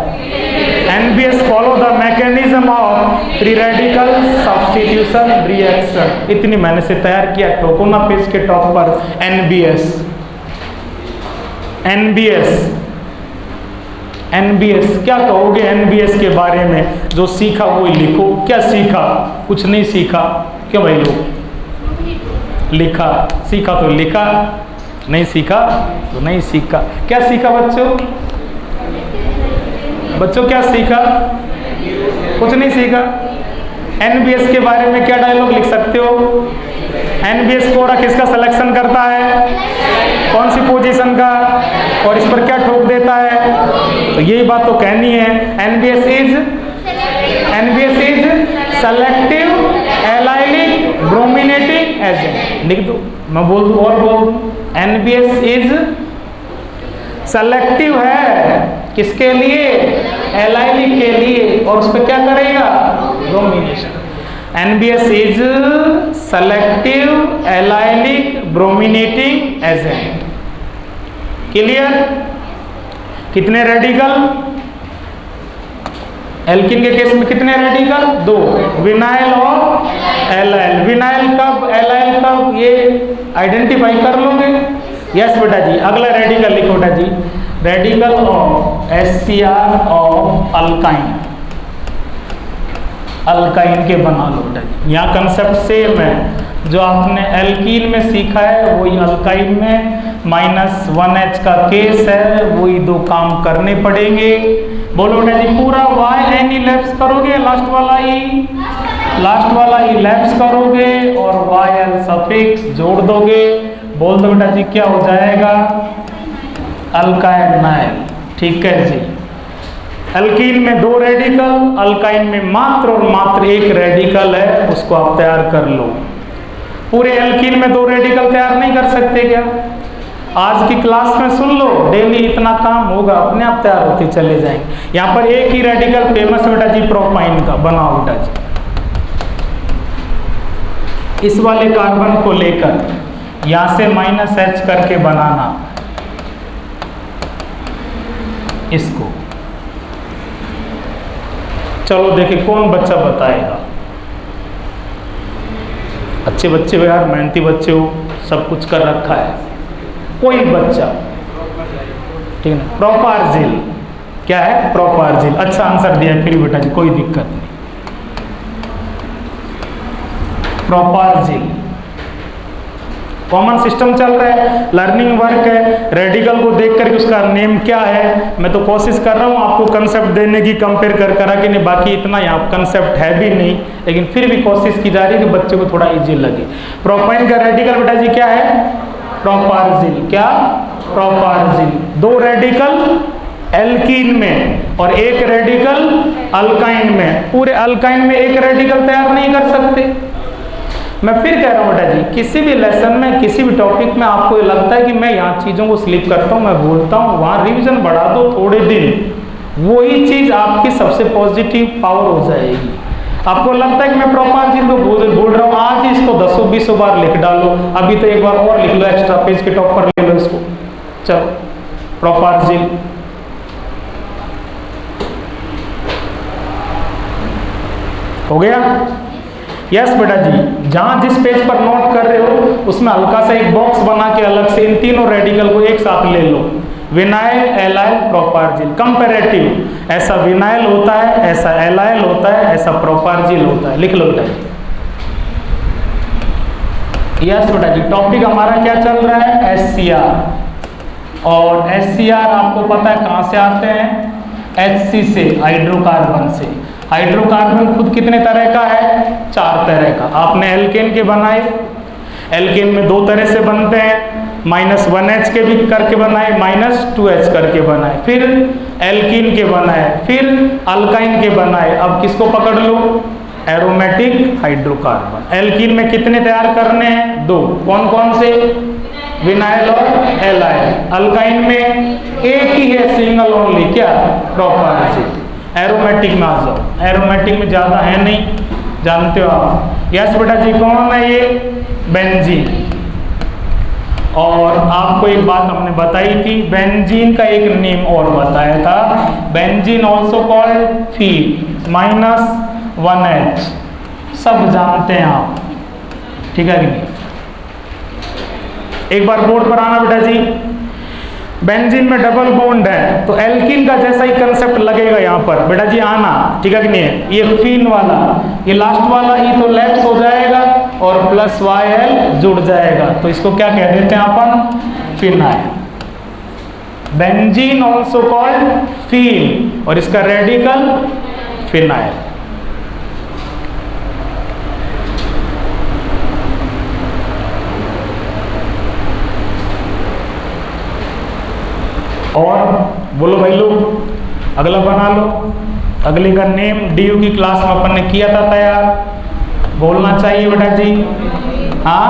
NBS follow the mechanism of free radical substitution reaction. इतनी मैंने से तैयार किया, ठोको ना पेज के टॉप पर NBS। NBS क्या कहोगे? NBS के बारे में जो सीखा वो ही लिखो। क्या सीखा? कुछ नहीं सीखा। क्यों भाई लोग? लिखा। सीखा तो लिखा, नहीं सीखा तो नहीं सीखा। क्या सीखा बच्चों? बच्चों क्या सीखा? कुछ नहीं सीखा। NBS के बारे में क्या डायलॉग लिख सकते हो? NBS कोड़ा किसका सिलेक्शन करता है? कौन सी पोजीशन का? और इस पर क्या ठोक देता है? तो यही बात तो कहनी है। NBS is selective allylic brominating agent. लिख दो, मैं बोल दूं और बोल दूं। NBS इज सेलेक्टिव है, किसके लिए? एलाइलिक के लिए। और उस पर क्या करेगा? Bromination. NBS is selective allylic brominating agent. Clear? कितने रेडिकल? एल्किन के केस में कितने रेडिकल? 2, विनाइल और एलाइल। विनाइल कब, एलाइल कब, ये आइडेंटिफाई कर लोगे? यस बेटा जी, अगला रेडिकल लिखो बेटा जी, radical of HCr of alkyne, alkyne के बना लो बेटा जी। यहाँ कंसेप्ट सेम है, जो आपने एल्कीन में सीखा है वही अल्काइन में, -1H का केस है, वही दो काम करने पड़ेंगे। बोलो बेटा जी, पूरा Y N इलैप्स करोगे, लास्ट वाला ई लैप्स करोगे और YL सफिक्स जोड़ दोगे। बोल दो बेटा जी, क्या हो जाएगा? अल्काइनाइल। ठीक है जी, एल्कीन में 2 रेडिकल, अल्काइन में मात्र और मात्र 1 रेडिकल है, उसको आप तैयार कर लो। पूरे एल्कीन में 2 रेडिकल तैयार नहीं कर सकते क्या? आज की क्लास में सुन लो, डेली इतना काम होगा, अपने आप तैयार होते चले जाएंगे। यहाँ पर एक ही रेडिकल फेमस बेटा जी, प्रोपाइन का, बनाओ बेटा जी। इस वाले कार्बन को लेकर यहाँ से -H करके बनाना इसको। चलो देखिए कौन बच्चा बताएगा। अच्छे बच्चे हो यार, मेहनती बच्चे हो, सब कुछ कर रखा है। कोई बच्चा, ठीक है, प्रोपार्जिल। क्या है? प्रोपार्जिल। अच्छा आंसर दिया फिर बेटा जी, कोई दिक्कत नहीं। प्रोपार्जिल कॉमन सिस्टम चल रहा है, लर्निंग वर्क है, रेडिकल को देख करके उसका नेम क्या है, मैं तो कोशिश कर रहा हूँ आपको कंसेप्ट देने की, कंपेयर कर करा कि नहीं, बाकी इतना यहाँ कंसेप्ट है भी नहीं, लेकिन फिर भी कोशिश की जा रही है कि बच्चे को थोड़ा इजी लगे। प्रोपाइन का रेडिकल बेटा जी क्या है? प्रोपार्जिल। क्या? प्रोपार्जिल। 2 रेडिकल एल्कीन में और 1 रेडिकल अल्काइन में। पूरे अल्काइन में 1 रेडिकल तैयार नहीं कर सकते। मैं फिर कह रहा हूँ बेटा जी, किसी भी लेसन में, किसी भी टॉपिक में आपको ये लगता है कि मैं यहाँ चीज़ों को स्लिप करता हूँ, मैं बोलता हूँ, वहाँ रिवीजन बढ़ा दो थोड़े दिन, वही चीज़ आपकी सबसे पॉजिटिव पावर हो जाएगी। आपको लगता है कि मैं प्रोपार्जिल को बोल रहा हूँ, आज ही इसको 10-20 बार लिख डालो, अभी तो एक बार और लिख लो, एक्स्ट्रा पेज के टॉप पर ले लो इसको। चलो, प्रोपार्जिल। हो गया? यस बेटा जी, जहां जिस पेज पर नोट कर रहे हो उसमें हल्का सा एक बॉक्स बना के अलग से इन तीनों रेडिकल को एक साथ ले लो। Vinyl, allyl, propargyl. कंपैरेटिव, ऐसा विनाइल होता है, ऐसा एलाइल होता है, ऐसा प्रोपार्जिल होता है। लिख लो बेटा जी। यस बेटा जी, टॉपिक हमारा क्या चल रहा है? HCr। और HCr आपको पता है कहाँ से आते हैं? HC से, हाइड्रोकार्बन से। हाइड्रोकार्बन खुद कितने तरह का है? 4 तरह का। आपने एल्केन के बनाए, एल्केन में 2 तरह से बनते हैं, -1H के भी करके बनाए, -2H करके बनाए, फिर एल्कीन के बनाए, फिर अल्काइन के बनाए। अब किसको पकड़ लो? Aromatic hydrocarbon. एल्कीन में कितने तैयार करने हैं? 2। कौन कौन से? विनाइल और एलाइल। अल्काइन में एक ही है, सिंगल ओनली, क्या? प्रोपार्जिल। एरोमेटिक में आ जाओ, एरोमेटिक में ज़्यादा है नहीं, जानते हो आप। यस बेटा जी, कौन है ये? बेंजीन। और आपको एक बात हमने बताई थी, बेंजीन का एक नेम और बताया था, benzene also called feel, -1H। सब जानते हैं आप, ठीक है कि नहीं? एक बार बोर्ड पर आना बेटा जी। बेंजीन में डबल बॉन्ड है, तो एल्कीन का जैसा ही कंसेप्ट लगेगा यहाँ पर बेटा जी, आना, ठीक है कि नहीं है? ये फीन वाला, ये लास्ट वाला ई तो लैप्स हो जाएगा और +YL जुड़ जाएगा, तो इसको क्या कह देते हैं अपन? फिनाइल। बेंजीन ऑल्सो कॉल्ड फीन, और इसका रेडिकल फिनाइल। और बोलो भाई लोग, अगला बना लो। अगले का नेम DU की क्लास में अपन ने किया था तैयार, बोलना चाहिए बेटा जी। हाँ,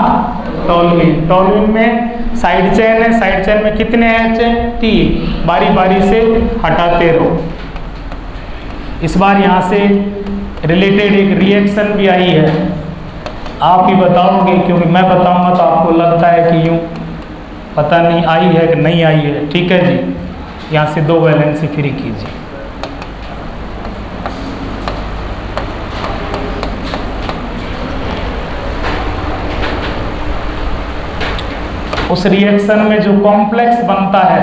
टोलुइन। टोलुइन में साइड चेन है, साइड चेन में कितने हैं? 3। बारी बारी से हटाते रहो। इस बार यहाँ से रिलेटेड एक रिएक्शन भी आई है, आप ही बताओगे, क्योंकि मैं बताऊंगा तो आपको लगता है कि यूँ पता नहीं आई है कि नहीं आई है। ठीक है जी, यहाँ से 2 वैलेंसी फ्री कीजिए। उस रिएक्शन में जो कॉम्प्लेक्स बनता है,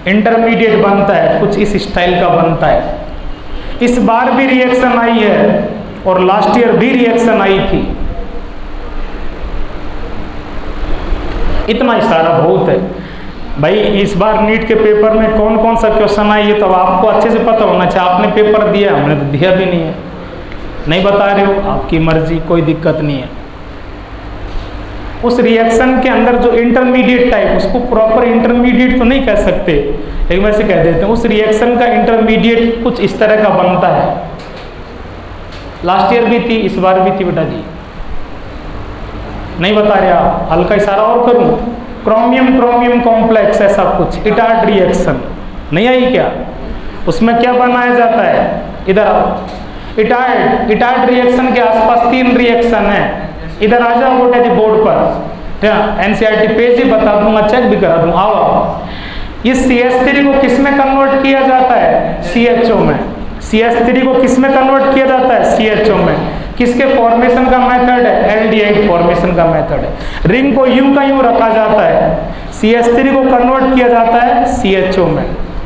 इंटरमीडिएट बनता है, कुछ इस स्टाइल का बनता है। इस बार भी रिएक्शन आई है और लास्ट ईयर भी रिएक्शन आई थी। इतना इशारा बहुत है भाई। इस बार नीट के पेपर में कौन कौन सा क्वेश्चन आए ये तो आपको अच्छे से पता होना चाहिए। आपने पेपर दिया, हमने तो दिया भी नहीं है, नहीं बता रहे हो, आपकी मर्जी, कोई दिक्कत नहीं है। उस रिएक्शन के अंदर जो इंटरमीडिएट टाइप, उसको प्रॉपर इंटरमीडिएट तो नहीं कह सकते, लेकिन वैसे कह देते हैं, उस रिएक्शन का इंटरमीडिएट कुछ इस तरह का बनता है। लास्ट ईयर भी थी, इस बार भी थी बेटा जी, नहीं बता रहे आप, हल्का इशारा और करूं, क्रोमियम क्रोमियम कॉम्प्लेक्स ऐसा कुछ, इटार्ड रिएक्शन नहीं आई क्या? उसमें क्या बनाया जाता है, इधर आओ। इटार्ड रिएक्शन के आसपास 3 रिएक्शन है। इधर आ जाओ बेटा जी बोर्ड पर, एनसीईआरटी पेज ही बता दूंगा, चेक भी करा दूं। आओ, इस CH3 को किस में कन्वर्ट किया जाता है? CHO में। CH3 को किस में कन्वर्ट किया जाता है? CHO में। किसके फॉर्मेशन का मेथड है? एल्डिहाइड फॉर्मेशन का मेथड है। रिंग को यूं का यूं रखा जाता है, CH3 को कन्वर्ट किया जाता है CHO में।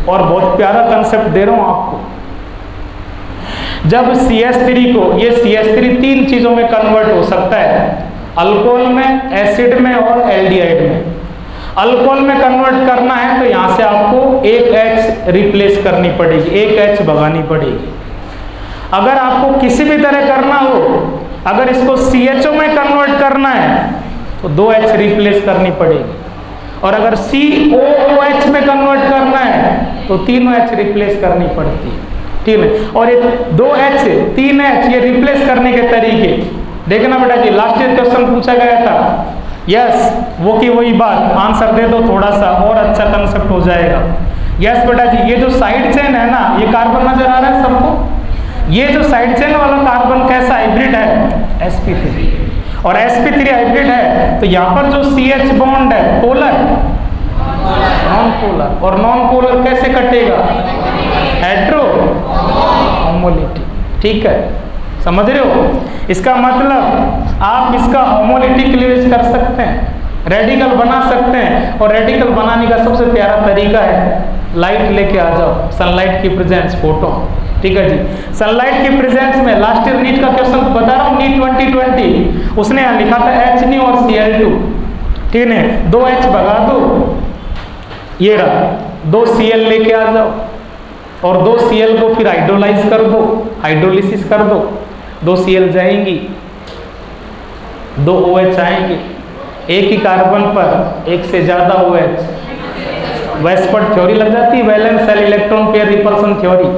और बहुत प्यारा कंसेप्ट दे रहा हूं आपको। जब CH3 को, ये CH3 3 चीजों में कन्वर्ट हो सकता है, अल्कोहल में, एसिड में और एल्डिहाइड में। अल्कोहल में कन्वर्ट करना है तो यहाँ से आपको एक H रिप्लेस करनी पड़ेगी, एक H भगानी पड़ेगी। अगर आपको किसी भी तरह करना हो, अगर इसको CHO में कन्वर्ट करना है तो 2 H रिप्लेस करनी पड़ेगी, और अगर COOH में कन्वर्ट करना है तो 3 H रिप्लेस करनी पड़ती है, ठीक है। और ये 2 H 3 H ये रिप्लेस करने के तरीके देखना बेटा जी, लास्ट ईयर क्वेश्चन पूछा गया था। यस, वो की वही बात, आंसर दे दो थोड़ा सा और अच्छा कंसेप्ट हो जाएगा। यस बेटा जी, ये जो साइड चेन है ना, ये कार्बन नजर आ रहा है सबको? ये जो साइड चेन वाला कार्बन कैसा हाइब्रिड है? sp3। और sp3 हाइब्रिड है तो यहाँ पर जो CH बॉन्ड है, पोलर, नॉन पोलर, और नॉन पोलर कैसे कटेगा? हेट्रो होमोलिटी, ठीक है, समझ रहे हो? इसका मतलब आप इसका होमोलिटी क्लीवेज कर सकते हैं, रेडिकल बना सकते हैं। और रेडिकल बनाने का सबसे प्यारा तरीका है, लाइट लेके आ जाओ, सनलाइट की प्रेजेंस, फोटो, ठीक है जी। सनलाइट की प्रेजेंस में लास्ट ईयर नीट का क्वेश्चन बता रहा हूँ, नीट 2020, उसने यहाँ लिखा था H और Cl2, ठीक है, 2 H भगा दो, ये रहा, 2 Cl लेके आ जाओ, और 2 Cl को फिर हाइड्रोलाइज कर दो, हाइड्रोलिसिस कर दो, 2 Cl जाएंगी, 2 OH आएंगे, एक ही कार्बन पर एक से ज्यादा OH, वेस्पर्ट थ्योरी लग जाती है, valence shell electron pair repulsion theory,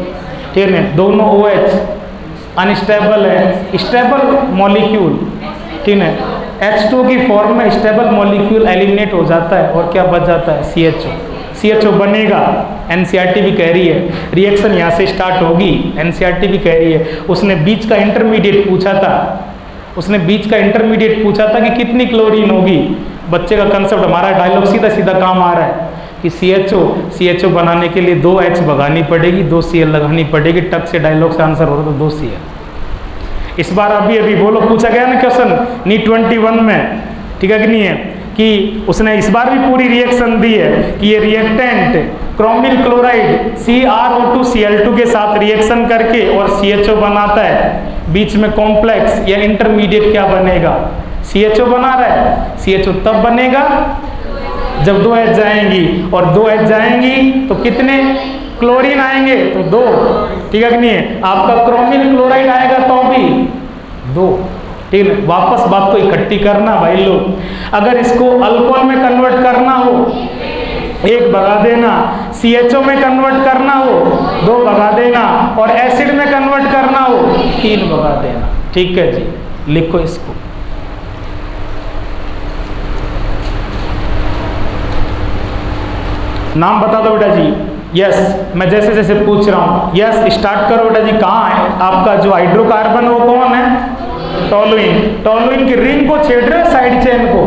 ठीक है। दोनों OH अनस्टेबल है, स्टेबल मॉलिक्यूल, ठीक है, H2 की फॉर्म में स्टेबल मॉलिक्यूल एलिमिनेट हो जाता है और क्या बच जाता है? CHO बनेगा। एनसीईआरटी भी कह रही है रिएक्शन यहाँ से स्टार्ट होगी, एनसीईआरटी भी कह रही है। उसने बीच का इंटरमीडिएट पूछा था, उसने बीच का इंटरमीडिएट पूछा था कि कितनी क्लोरीन होगी। बच्चे का कंसेप्ट, हमारा डायलॉग सीधा सीधा काम आ रहा है कि CHO बनाने के लिए 2 H भगानी पड़ेगी, 2 Cl लगानी पड़ेगी, टक से डायलॉग से आंसर हो रहा था 2 Cl। इस बार अभी बोलो पूछा गया ना क्वेश्चन नीट 21 में, ठीक है कि नहीं है, कि उसने इस बार भी पूरी रिएक्शन दी है कि ये रिएक्टेंट क्रोमिल क्लोराइड CrO2Cl2 के साथ रिएक्शन करके और CHO बनाता है, बीच में कॉम्प्लेक्स या इंटरमीडिएट क्या बनेगा? CHO बना रहा है। CHO तब बनेगा जब 2 H जाएंगी, और 2 H जाएंगी तो कितने क्लोरीन आएंगे? तो 2, ठीक है कि नहीं है। आपका क्रोमिल क्लोराइड आएगा तो भी 2, ठीक है। वापस बात को इकट्ठी करना भाई लोग, अगर इसको अल्कोहल में कन्वर्ट करना हो 1 भगा देना, CHO में कन्वर्ट करना हो 2 भगा देना, और एसिड में कन्वर्ट करना हो 3 भगा देना, ठीक है जी। लिखो इसको, नाम बता दो बेटा जी। यस, मैं जैसे जैसे पूछ रहा हूँ, यस स्टार्ट करो बेटा जी। कहाँ है आपका जो हाइड्रोकार्बन, वो कौन है? टोलुइन। टोलुइन की रिंग को छेड़ रहे साइड चेन को,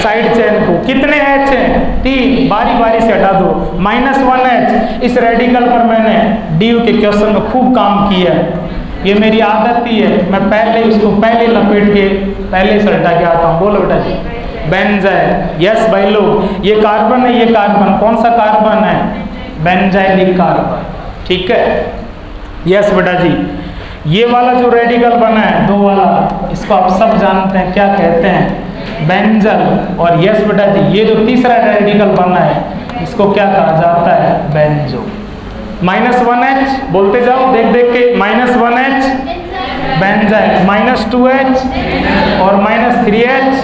साइड चेन को। कितने H हैं? 3, बारी बारी से हटा दो। -1 H। इस रेडिकल पर मैंने DU के क्वेश्चन में खूब काम किया है, ये मेरी आदत ही है, मैं पहले उसको पहले लपेट के पहले से हटा के आता हूँ। बोलो बेटा जी, बेंजाइल। यस भाई लोग, ये कार्बन है, ये कार्बन, कौन सा कार्बन है? Benzylic carbon. ठीक है, यस बेटा जी। ये वाला जो रेडिकल बना है दो वाला, इसको आप सब जानते हैं, क्या कहते हैं? बेंजल। और यस बेटा जी, ये जो तीसरा रेडिकल बना है इसको क्या कहा जाता है? बेंजो। -1H बोलते जाओ देख देख के, -1H बेंजाइल, -2H और -3H।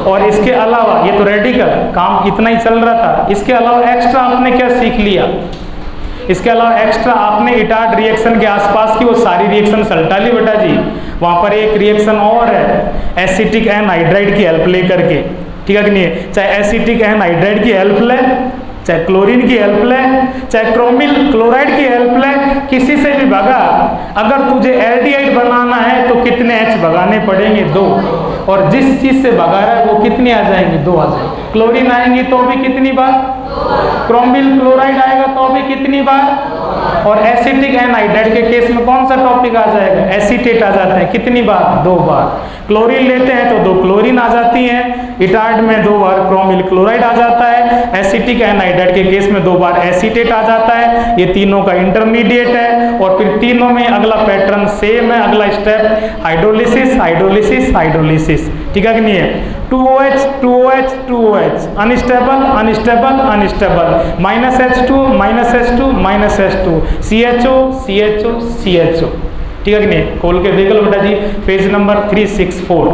और इसके अलावा ये तो रेडिकल काम इतना ही चल रहा था, इसके अलावा एक्स्ट्रा आपने क्या सीख लिया? इसके अलावा एक्स्ट्रा आपने इटार्ड रिएक्शन के आसपास की वो सारी रिएक्शन सल्टा ली बेटा जी। वहाँ पर एक रिएक्शन और है, एसिटिक एनहाइड्राइड की हेल्प लेकर के, ठीक है कि नहीं? चाहे एसिटिक एनहाइड्राइड की हेल्प ले, चाहे क्लोरीन की हेल्प ले, चाहे क्रोमिल क्लोराइड की हेल्प ले, किसी से भी भगा। अगर तुझे एल्डिहाइड बनाना है तो कितने H भगाने पड़ेंगे? 2। और जिस चीज से भगा रहा है वो कितनी आ जाएंगी? 2 आ जाएंगी। क्लोरीन आएंगी तो भी कितनी बार? क्रोमिल क्लोराइड आएगा तो भी कितनी बार? और एसिटिक एनहाइड्राइड के केस में कौन सा टॉपिक आ जाएगा? एसीटेट आ जाते हैं, कितनी बार? 2 बार। क्लोरीन लेते हैं तो 2 क्लोरीन आ जाती हैं, इटार्ड में 2 बार क्रोमिल क्लोराइड आ जाता है, एसिटिक एनहाइड्राइड के केस में 2 बार एसीटेट आ जाता है। ये तीनों का इंटरमीडिएट है। और फिर तीनों में अगला पैटर्न सेम है, अगला स्टेप हाइड्रोलिसिस हाइड्रोलिसिस हाइड्रोलिसिस, ठीक है कि नहीं है? 2OH 2OH 2OH, unstable unstable unstable, -H2 -H2 -H2, CHO CHO CHO, ठीक है कि नहीं? खोल के देख लो बेटा जी पेज नंबर 364,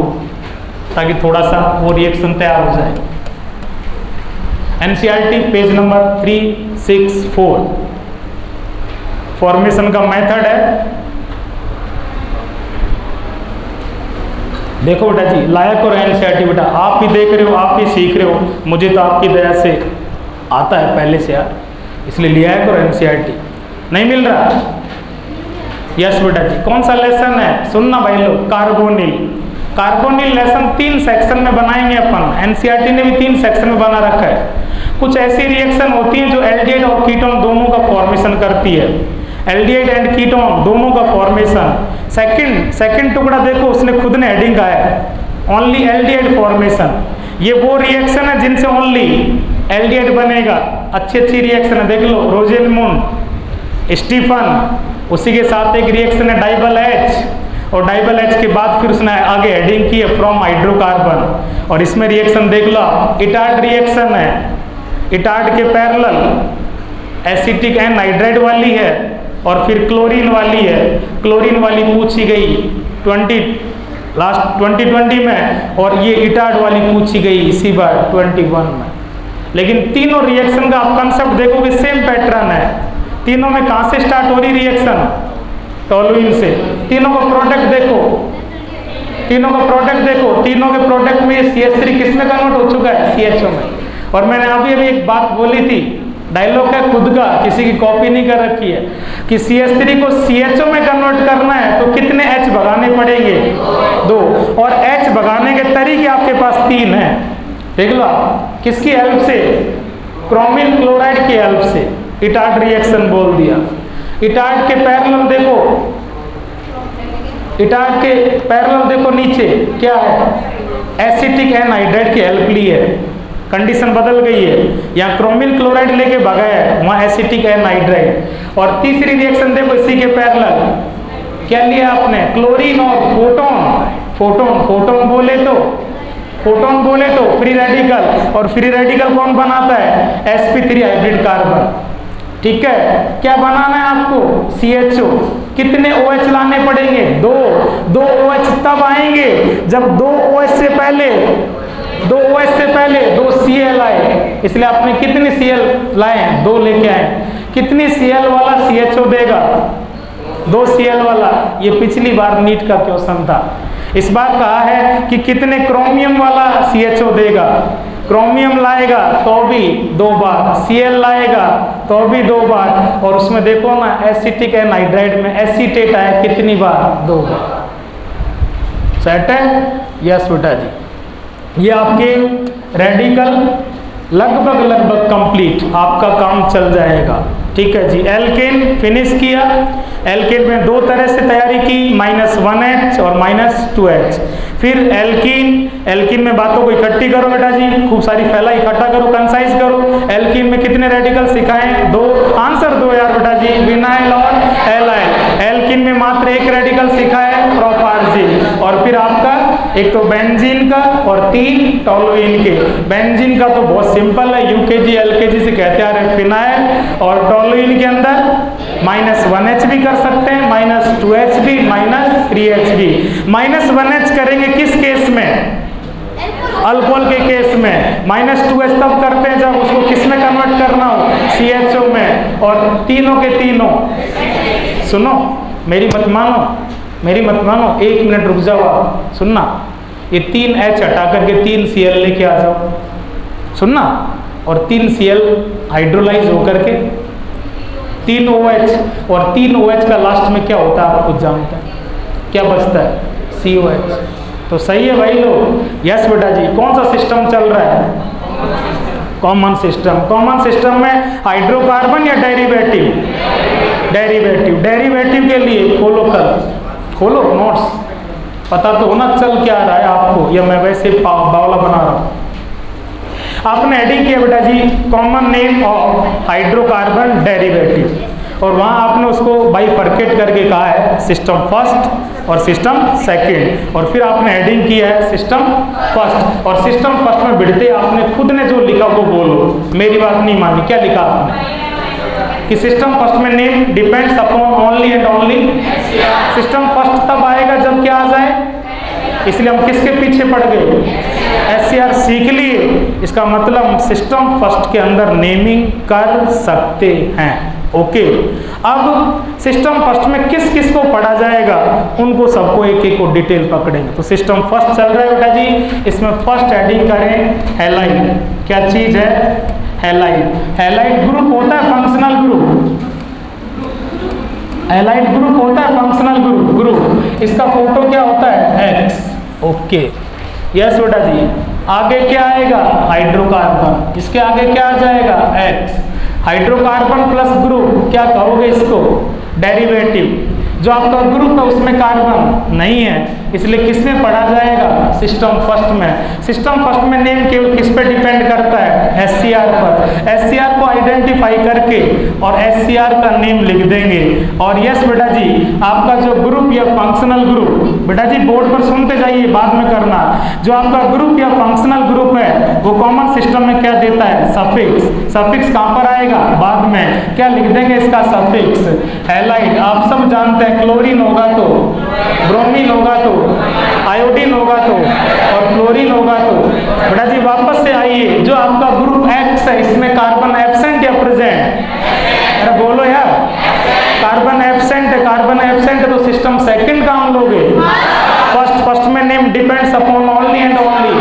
ताकि थोड़ा सा वो रिएक्शन तैयार हो जाए। NCERT पेज नंबर 364, फॉर्मेशन का मेथड है। देखो बेटा जी, लायक और NCERT बेटा, आप भी देख रहे हो, आप भी सीख रहे हो, मुझे तो आपकी दया से आता है पहले से यार, इसलिए लिया है। और NCERT नहीं मिल रहा? यस बेटा जी। कौन सा लेसन है? सुनना भाई लोग, कार्बोनिल। कार्बोनिल लेसन 3 सेक्शन में बनाएंगे अपन। NCERT ने भी 3 सेक्शन में बना रखा है। कुछ ऐसी रिएक्शन होती है जो एल्डिहाइड और कीटोन दोनों का फॉर्मेशन करती है, एल्डिहाइड एंड कीटोन दोनों का फॉर्मेशन। सेकंड टुकड़ा देखो, उसने खुद ने हेडिंग का है, ओनली एल्डिहाइड फॉर्मेशन। ये वो रिएक्शन है जिनसे ओनली एल्डिहाइड बनेगा। अच्छी अच्छी रिएक्शन है, देख लो, रोजेनमुंड, स्टीफन, उसी के साथ एक रिएक्शन है डाइबल H, और डाइबल H के बाद फिर उसने आगे हेडिंग की है फ्रॉम हाइड्रोकार्बन। और इसमें रिएक्शन देख लो, इटार्ड रिएक्शन है, इटार्ड के पैरेलल एसिटिक एनहाइड्राइड वाली है और फिर क्लोरीन वाली है। क्लोरीन वाली पूछी गई 2020 में, और ये इटार्ड वाली पूछी गई इसी बार 21 में। लेकिन तीनों रिएक्शन का आप कंसेप्ट देखोगे सेम पैटर्न है। तीनों में कहाँ से स्टार्ट हो रही रिएक्शन? टोलुइन से। तीनों का प्रोडक्ट देखो, तीनों का प्रोडक्ट देखो, तीनों के प्रोडक्ट में CH3 किस में कन्वर्ट हो चुका है? CHO में। और मैंने अभी एक बात बोली थी, डायलॉग है खुद का, किसी की कॉपी नहीं कर रखी है, कि CH3 को CHO में कन्वर्ट करना है तो कितने H भगाने पड़ेंगे? 2। और H भगाने के तरीके आपके पास 3 हैं, देख लो। किसकी हेल्प से? क्रोमिल क्लोराइड की हेल्प से। इटार्ड रिएक्शन बोल दिया। इटार्ड के पैरेलल देखो, इटार्ड के पैरेलल देखो नीचे क्या है? एसिटिक एनहाइड्राइड की हेल्प ली है, कंडीशन बदल गई है। यहाँ क्रोमिल क्लोराइड लेके भगा है, वहाँ एसिटिक एनहाइड्राइड। और तीसरी रिएक्शन देखो इसी के पैरेलल, क्या लिया आपने? क्लोरीन और फोटोन। फोटोन बोले तो फ्री रेडिकल, और फ्री रेडिकल कौन बनाता है? sp3 हाइब्रिड कार्बन, ठीक है? क्या बनाना है आपको? CHO। कितने OH लाने पड़ेंगे? 2 OH तब आएंगे जब 2 OH से पहले 2 Cl आए। इसलिए आपने कितनी Cl लाए हैं? 2 लेके आए। कितनी Cl वाला CHO देगा? 2 Cl वाला। ये पिछली बार नीट का क्वेश्चन था। इस बार कहा है कि कितने क्रोमियम वाला CHO देगा? क्रोमियम लाएगा तो भी 2 बार, Cl लाएगा तो भी 2 बार, और उसमें देखो ना एसिटिक एनहाइड्राइड में एसीटेट आया कितनी बार? 2 बार। सेट है? यस बेटा जी। ये आपके रेडिकल लगभग कंप्लीट, आपका काम चल जाएगा, ठीक है जी। एल्केन फिनिश किया। एल्केन में 2 तरह से तैयारी की, -1H और -2H। फिर एल्कीन, एल्कीन में बातों को इकट्ठी करो बेटा जी, खूब सारी फैला इकट्ठा करो, कंसाइज करो। एल्कीन में कितने रेडिकल सिखाएं? 2। आंसर दो यार बेटा जी, विनाइल और एलाइल। एल्कीन में मात्र एक रेडिकल सिखा है, प्रोपार्जिल। और फिर आपका एक तो बेंजीन का और 3 टोलुइन के। बेंजीन का तो बहुत सिंपल है, यूकेजी एलकेजी से कहते आ रहे फिनाइल। और टोलुइन के अंदर -1H भी कर सकते हैं, -2H भी, -3H भी। -1H करेंगे किस केस में? अल्कोहल के केस में। -2H तब करते हैं जब उसको किस में कन्वर्ट करना हो? CHO में। और तीनों के तीनों, सुनो मेरी मत मानो, मेरी मत मानो, 1 मिनट रुक जाओ आप, सुनना। ये 3H हटा करके 3Cl लेके आ जाओ, सुनना। और 3Cl हाइड्रोलाइज होकर के 3OH, और 3OH का लास्ट में क्या होता है आप कुछ जानते हैं? क्या बचता है? COH। तो सही है भाई लोग? यस बेटा जी। कौन सा सिस्टम चल रहा है? Common system. कॉमन सिस्टम में हाइड्रोकार्बन या डेरिवेटिव? डेरिवेटिव। डेरिवेटिव के लिए खोलो, कल खोलो नोट्स, पता तो होना चल क्या रहा है आपको, या मैं वैसे बावला बना रहा हूँ। आपने हेडिंग किया बेटा जी, common name of hydrocarbon derivative, और वहाँ आपने उसको बाइफरकेट करके कहा है सिस्टम फर्स्ट और सिस्टम सेकंड। और फिर आपने हेडिंग किया है सिस्टम फर्स्ट। और सिस्टम फर्स्ट में बिड़ते आपने खुद ने जो लिखा वो बोलो, मेरी बात नहीं मानी। क्या लिखा आपने? कि सिस्टम फर्स्ट में name depends upon only and only. System first तब आएगा जब क्या आ जाए, इसलिए हम किसके पीछे पड़ गए? SCR सीख लिए। इसका मतलब हम सिस्टम फर्स्ट के अंदर नेमिंग कर सकते हैं। ओके, अब सिस्टम फर्स्ट में किस किस को पढ़ा जाएगा उनको सबको एक एक को डिटेल पकड़ेंगे। तो सिस्टम फर्स्ट चल रहा है बेटा जी, इसमें फर्स्ट हेडिंग करें हैलाइड। क्या चीज है? हैलाइड। हैलाइड ग्रुप होता है फंक्शनल ग्रुप। हैलाइड ग्रुप होता है फंक्शनल ग्रुप। इसका फोटो क्या होता है? X। ओके, यस बेटा जी। आगे क्या आएगा? हाइड्रोकार्बन। इसके आगे क्या आ जाएगा? X। हाइड्रोकार्बन प्लस ग्रुप, क्या कहोगे इसको? डेरिवेटिव। जो आपका ग्रुप है उसमें कार्बन नहीं है, इसलिए किस में पढ़ा जाएगा? सिस्टम फर्स्ट में। सिस्टम फर्स्ट में नेम केवल किस पे डिपेंड करता है? SCR पर। SCR को आइडेंटिफाई करके और SCR का नेम लिख देंगे। और यस बेटा जी, आपका जो ग्रुप या फंक्शनल ग्रुप, बेटा जी बोर्ड पर सुनते जाइए, बाद में करना। जो आपका ग्रुप या फंक्शनल ग्रुप है वो कॉमन सिस्टम में क्या देता है? सफिक्स। सफिक्स कहाँ पर आएगा? बाद में। क्या लिख देंगे इसका? सफिक्स। हैलाइड आप सब जानते हैं, क्लोरीन होगा तो, ब्रोमीन होगा तो, आयोडीन होगा तो, और फ्लोरीन होगा तो। बेटा जी वापस से आइए, जो आपका ग्रुप X है इसमें कार्बन एब्सेंट या प्रेजेंट? अरे बोलो यार, कार्बन एब्सेंट है। कार्बन एब्सेंट है तो सिस्टम सेकंड का हम लोगे। फर्स्ट में name depends upon only and only.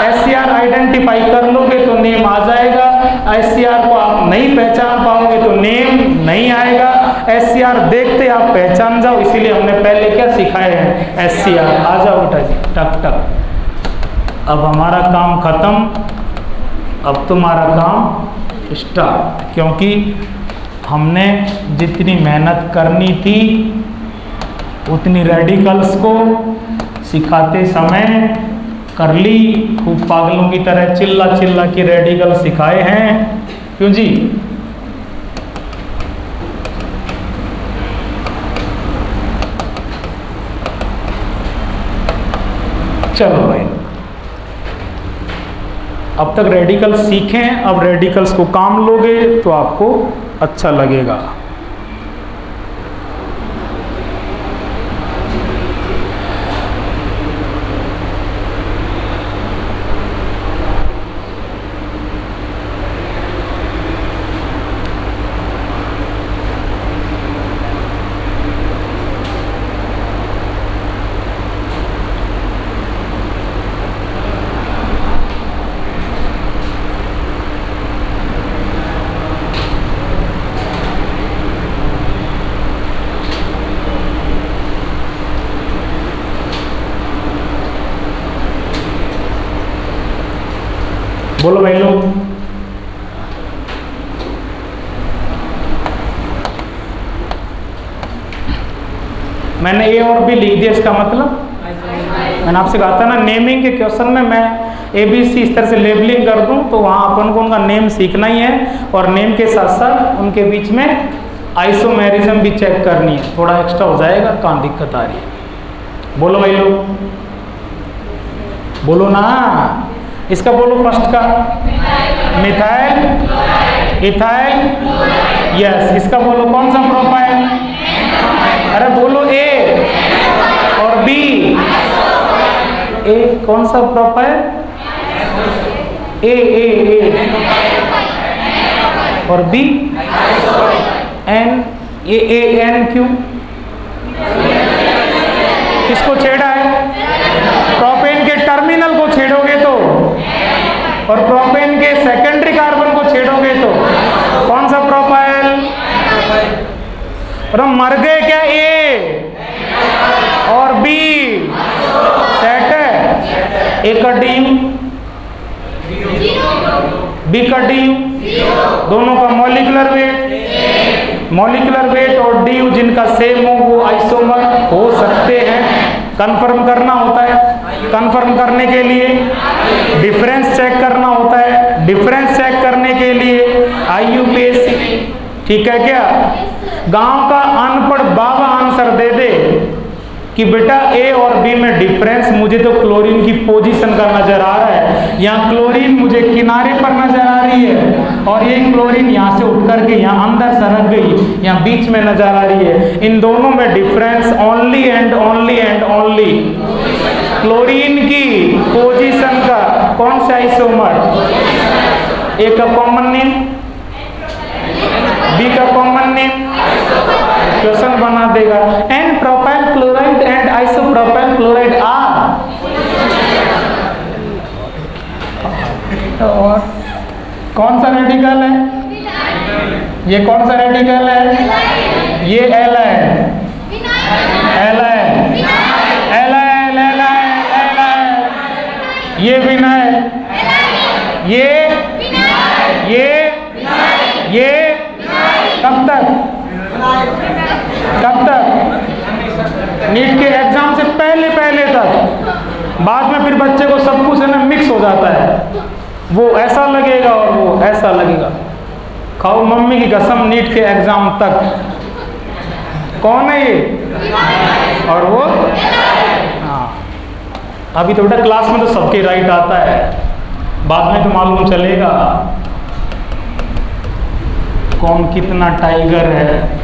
SCR identify कर लोगे तो नेम आ जाएगा। SCR को आप नहीं पहचान पाओगे तो नेम नहीं आएगा। SCR देखते आप पहचान जाओ, इसीलिए हमने पहले क्या सिखाए हैं? SCR। आ जाओ बेटा जी, टक टक। अब हमारा काम खत्म, अब तुम्हारा काम स्टार्ट। क्योंकि हमने जितनी मेहनत करनी थी उतनी रेडिकल्स को सिखाते समय कर ली। खूब पागलों की तरह चिल्ला चिल्ला के रेडिकल सिखाए हैं। क्यों जी? चलो भाई, अब तक रेडिकल्स सीखें, अब रेडिकल्स को काम लोगे तो आपको अच्छा लगेगा। बोलो भाई लोग। मैंने A और B लिख दिया, इसका मतलब मैंने आपसे कहा था ना, नेमिंग के क्वेश्चन में मैं ABC इस तरह से लेबलिंग कर दूं तो वहाँ अपन को उनका नेम सीखना ही है, और नेम के साथ साथ उनके बीच में आइसोमेरिज्म भी चेक करनी है। थोड़ा एक्स्ट्रा हो जाएगा, कहाँ दिक्कत आ रही है? बोलो भाई लोग, बोलो ना। इसका बोलो फर्स्ट का, मिथाइल, इथाइल, यस। इसका बोलो कौन सा प्रोपाइल? अरे बोलो A और B। ए कौन सा प्रोपाइल? ए और B N। N क्यों? किसको छेड़ा है? प्रोपेन के टर्मिनल को छेड़ोगे तो, और प्रोपेन के सेकेंडरी कार्बन को छेड़ोगे तो कौन सा प्रोपाइल? और मर गए क्या? A और B सेट है। A का DU, B का DU, दोनों का मॉलिक्यूलर वेट और DU जिनका सेम हो वो आइसोमर हो सकते हैं। कंफर्म करना होता है, कंफर्म करने के लिए डिफरेंस चेक करना होता है, डिफरेंस चेक करने के लिए IUPAC। ठीक है क्या? गांव का अनपढ़ बाबा आंसर दे दे कि बेटा A और B में डिफरेंस, मुझे तो क्लोरीन की पोजीशन का नजर आ रहा है, यहाँ क्लोरीन मुझे किनारे पर नजर आ रही है, और ये क्लोरीन यहाँ से उठ करके यहाँ अंदर सरक गई, यहाँ बीच में नजर आ रही है। इन दोनों में difference only and only chlorine की पोजीशन का कौन सा आइसोमर? A का कॉमन नेम, B का कॉमन नेम, क्वेश्चन बना देगा। N propyl chloride and isopropyl chloride are. और कौन सा रेडिकल है? ये कौन सा रेडिकल है? ये एलाइन, ये विनाइल, ये कब तक नीट के एग्जाम से पहले तक। बाद में फिर बच्चे को सब कुछ है ना मिक्स हो जाता है, वो ऐसा लगेगा और वो ऐसा लगेगा। खाओ मम्मी की कसम, नीट के एग्जाम तक कौन है ये और वो? हाँ, अभी तो बेटा क्लास में तो सबके राइट आता है, बाद में तो मालूम चलेगा कौन कितना टाइगर है।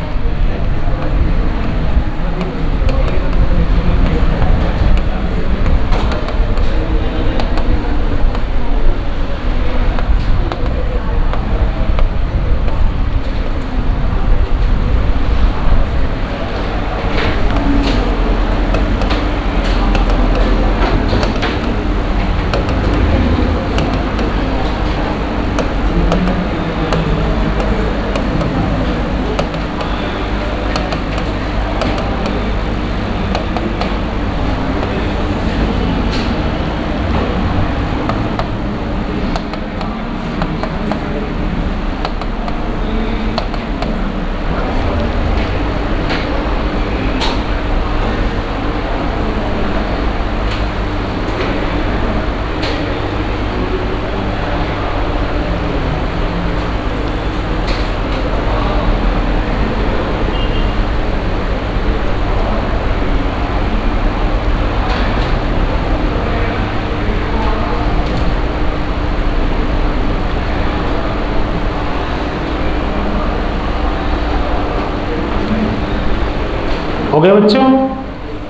हो गए बच्चों?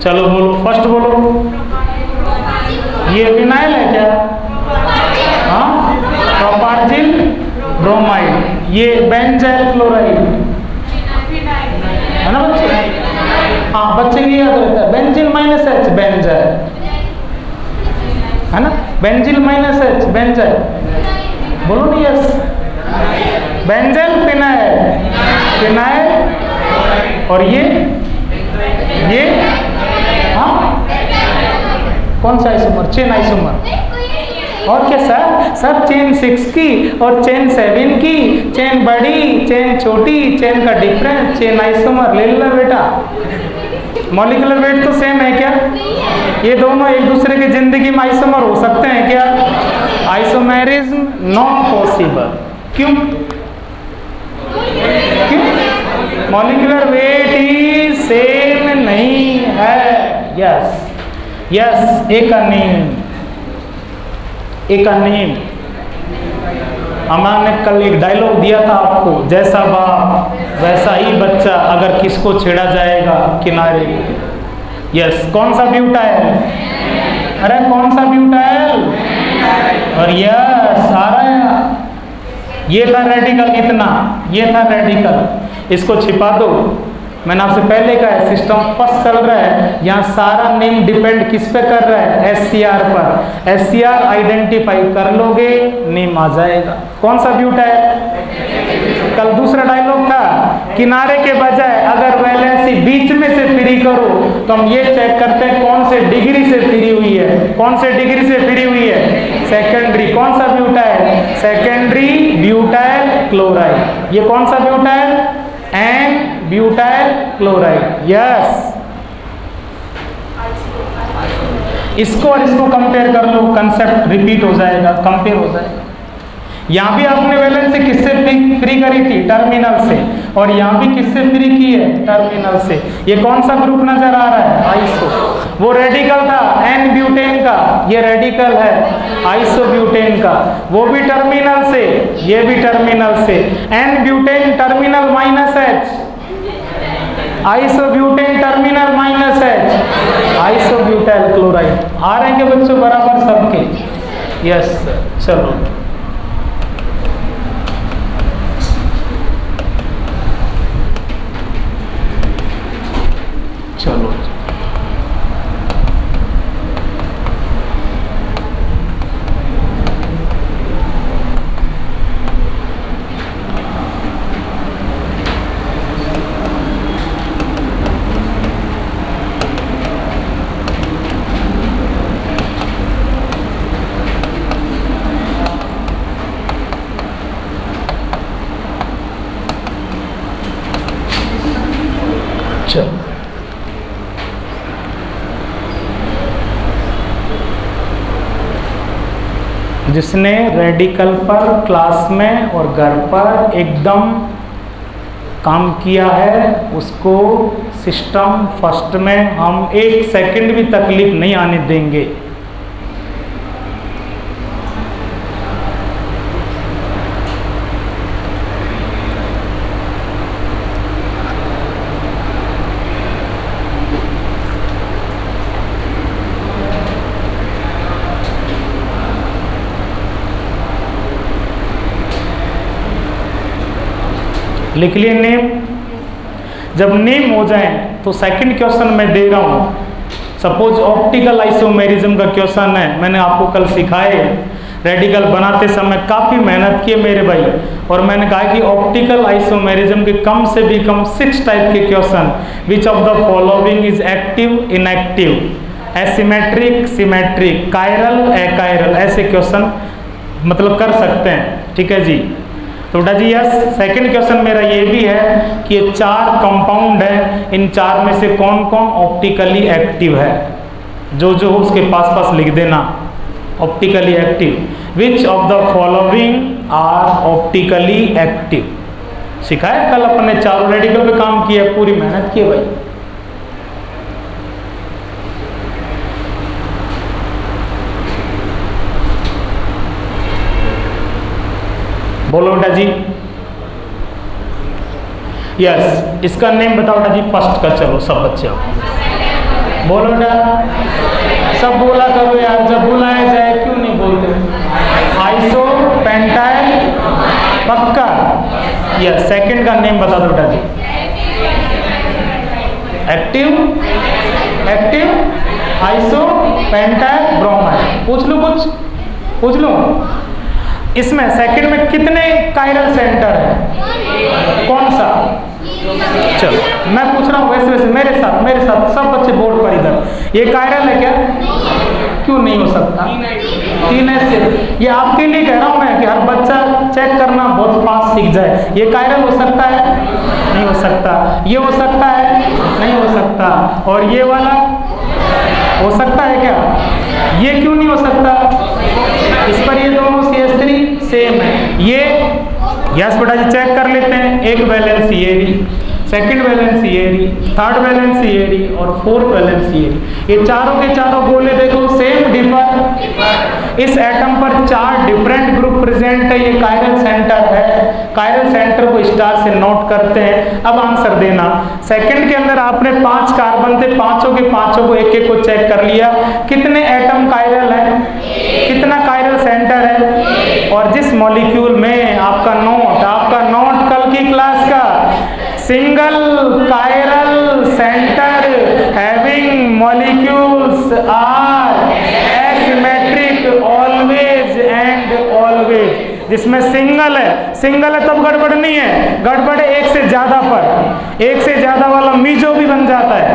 चलो बोलो, फर्स्ट बोलो। ये विनाइल है क्या? हाँ, प्रोपार्जिल ब्रोमाइड। ये बेंजाइल क्लोराइड है ना बच्चे? हाँ, बच्चे की याद रहता है। बेंजीन माइनस H बेंजाइल है ना, बेंजीन माइनस H बेंजाइल। बोलो नहीं यस। बेंजाइल फिनाइल और ये हाँ कौन सा आइसोमर? Chain isomer. और क्या सर चेन 6 की और चेन 7 की, चेन बड़ी चेन छोटी, चेन का डिफरेंस, चेन आइसोमर ले लो बेटा। मॉलिक्यूलर वेट तो सेम है क्या? ये दोनों एक दूसरे की जिंदगी में आइसोमर हो सकते हैं क्या? Isomerism not possible. क्यों? क्यों? मॉलिक्यूलर वेट ही सेम नहीं है। यस यस, एक नेम। हमने कल एक डायलॉग दिया था आपको, जैसा बाप वैसा ही बच्चा अगर किसको छेड़ा जाएगा किनारे। यस, कौन सा ब्यूटाइल? अरे कौन सा ब्यूटाइल? और यस आ रहा है, ये था रेडिकल, इतना ये था रेडिकल। इसको छिपा दो। मैंने आपसे पहले कहा है सिस्टम फर्स्ट चल रहा है, यहाँ सारा नेम डिपेंड किस पे कर रहा है? SCR पर। SCR आइडेंटिफाई कर लोगे, नेम आ जाएगा। कौन सा ब्यूटाइल? कल दूसरा डायलॉग था, किनारे के बजाय अगर वैलेंसी बीच में से फ्री करो तो हम ये चेक करते हैं कौन से डिग्री से फ्री हुई है। कौन से डिग्री से फ्री हुई है? सेकेंडरी। कौन सा ब्यूटाइल? Secondary butyl chloride. ये कौन सा butyl? N butyl chloride. Yes, इसको और इसको कंपेयर कर लो, कंसेप्ट रिपीट हो जाएगा, कंपेयर हो जाएगा। यहाँ भी आपने वैलेंसी किससे फ्री करी थी? टर्मिनल से। और यहाँ भी किससे फ्री की है? टर्मिनल से। ये कौन सा ग्रुप नजर आ रहा है? आइसो। वो रेडिकल था एन ब्यूटेन का, ये रेडिकल है आइसोब्यूटेन का। वो भी टर्मिनल से, ये भी टर्मिनल से। N butane terminal -H, isobutane terminal -H, isobutyl chloride. आ रहे हैं क्या बच्चों बराबर सबके? यस सर, चलो चलो चलो जिसने रेडिकल पर क्लास में और घर पर एकदम काम किया है उसको सिस्टम फर्स्ट में हम 1 सेकंड भी तकलीफ नहीं आने देंगे। लिख लिए नेम। जब नेम हो जाए तो सेकंड क्वेश्चन मैं दे रहा हूँ। सपोज ऑप्टिकल आइसोमेरिज्म का क्वेश्चन है, मैंने आपको कल सिखाए। रेडिकल बनाते समय काफ़ी मेहनत की है मेरे भाई, और मैंने कहा कि ऑप्टिकल आइसोमेरिज्म के कम से भी कम 6 टाइप के question, which of the following is active inactive, asymmetric symmetric, chiral achiral, ऐसे क्वेश्चन मतलब कर सकते हैं। ठीक है जी, तो बेटा जी यस, सेकंड क्वेश्चन मेरा ये भी है कि ये 4 कंपाउंड है, इन 4 में से कौन कौन ऑप्टिकली एक्टिव है? जो जो हो उसके पास लिख देना, optically active. Which of the following are optically active. सिखाया कल अपने 4 रेडिकल पे काम किया, पूरी मेहनत की भाई। बोलो बेटा जी यस। इसका नेम बताओ बेटा जी फर्स्ट का। चलो सब बच्चे बोलो बेटा, सब बोला करो यार, जब बुलाया जाए क्यों नहीं बोलते? आइसो पेंटाइल, पक्का। यस, सेकंड का नेम बता दो बेटा जी। Active iso pentyl bromide. पूछ लो कुछ, पूछ लो। इसमें सेकंड में कितने कायरल सेंटर है? कौन सा? चलो मैं पूछ रहा हूँ वैसे मेरे साथ सब बच्चे बोर्ड पर इधर। ये कायरल है क्या? क्यों नहीं हो सकता? 3 ऐसे। ये आपके लिए कह रहा हूँ मैं कि हर बच्चा चेक करना बहुत फास्ट सीख जाए। ये कायरल हो सकता है? नहीं हो सकता। ये हो सकता है? नहीं हो सकता। और ये वाला हो सकता है क्या? ये क्यों नहीं हो सकता? इस पर ये दोनों CH3 सेम है। ये यस बेटा जी चेक कर लेते हैं। एक वैलेंस ये रही, सेकंड वैलेंस ये रही, थर्ड वैलेंस ये रही और फोर्थ वैलेंस ये रही। ये चारों के चारों गोले देखो सेम डिफर। इस एटम पर 4 डिफरेंट ग्रुप प्रेजेंट है। ये कायरल सेंटर है। कायरल सेंटर को स्टार से नोट करते हैं। अब आंसर देना। सेकंड के अंदर आपने 5 कार्बन थे, पांचों के पांचों को एक एक को चेक कर लिया। कितने एटम कायरल है? कितना कायरल सेंटर है? और जिस मॉलिक्यूल में आपका नोट कल की क्लास का single chiral centre having molecules are asymmetric always and always. जिसमें सिंगल है तब गड़बड़ नहीं है। गड़बड़ है एक से ज्यादा पर। एक से ज्यादा वाला मीजो भी बन जाता है।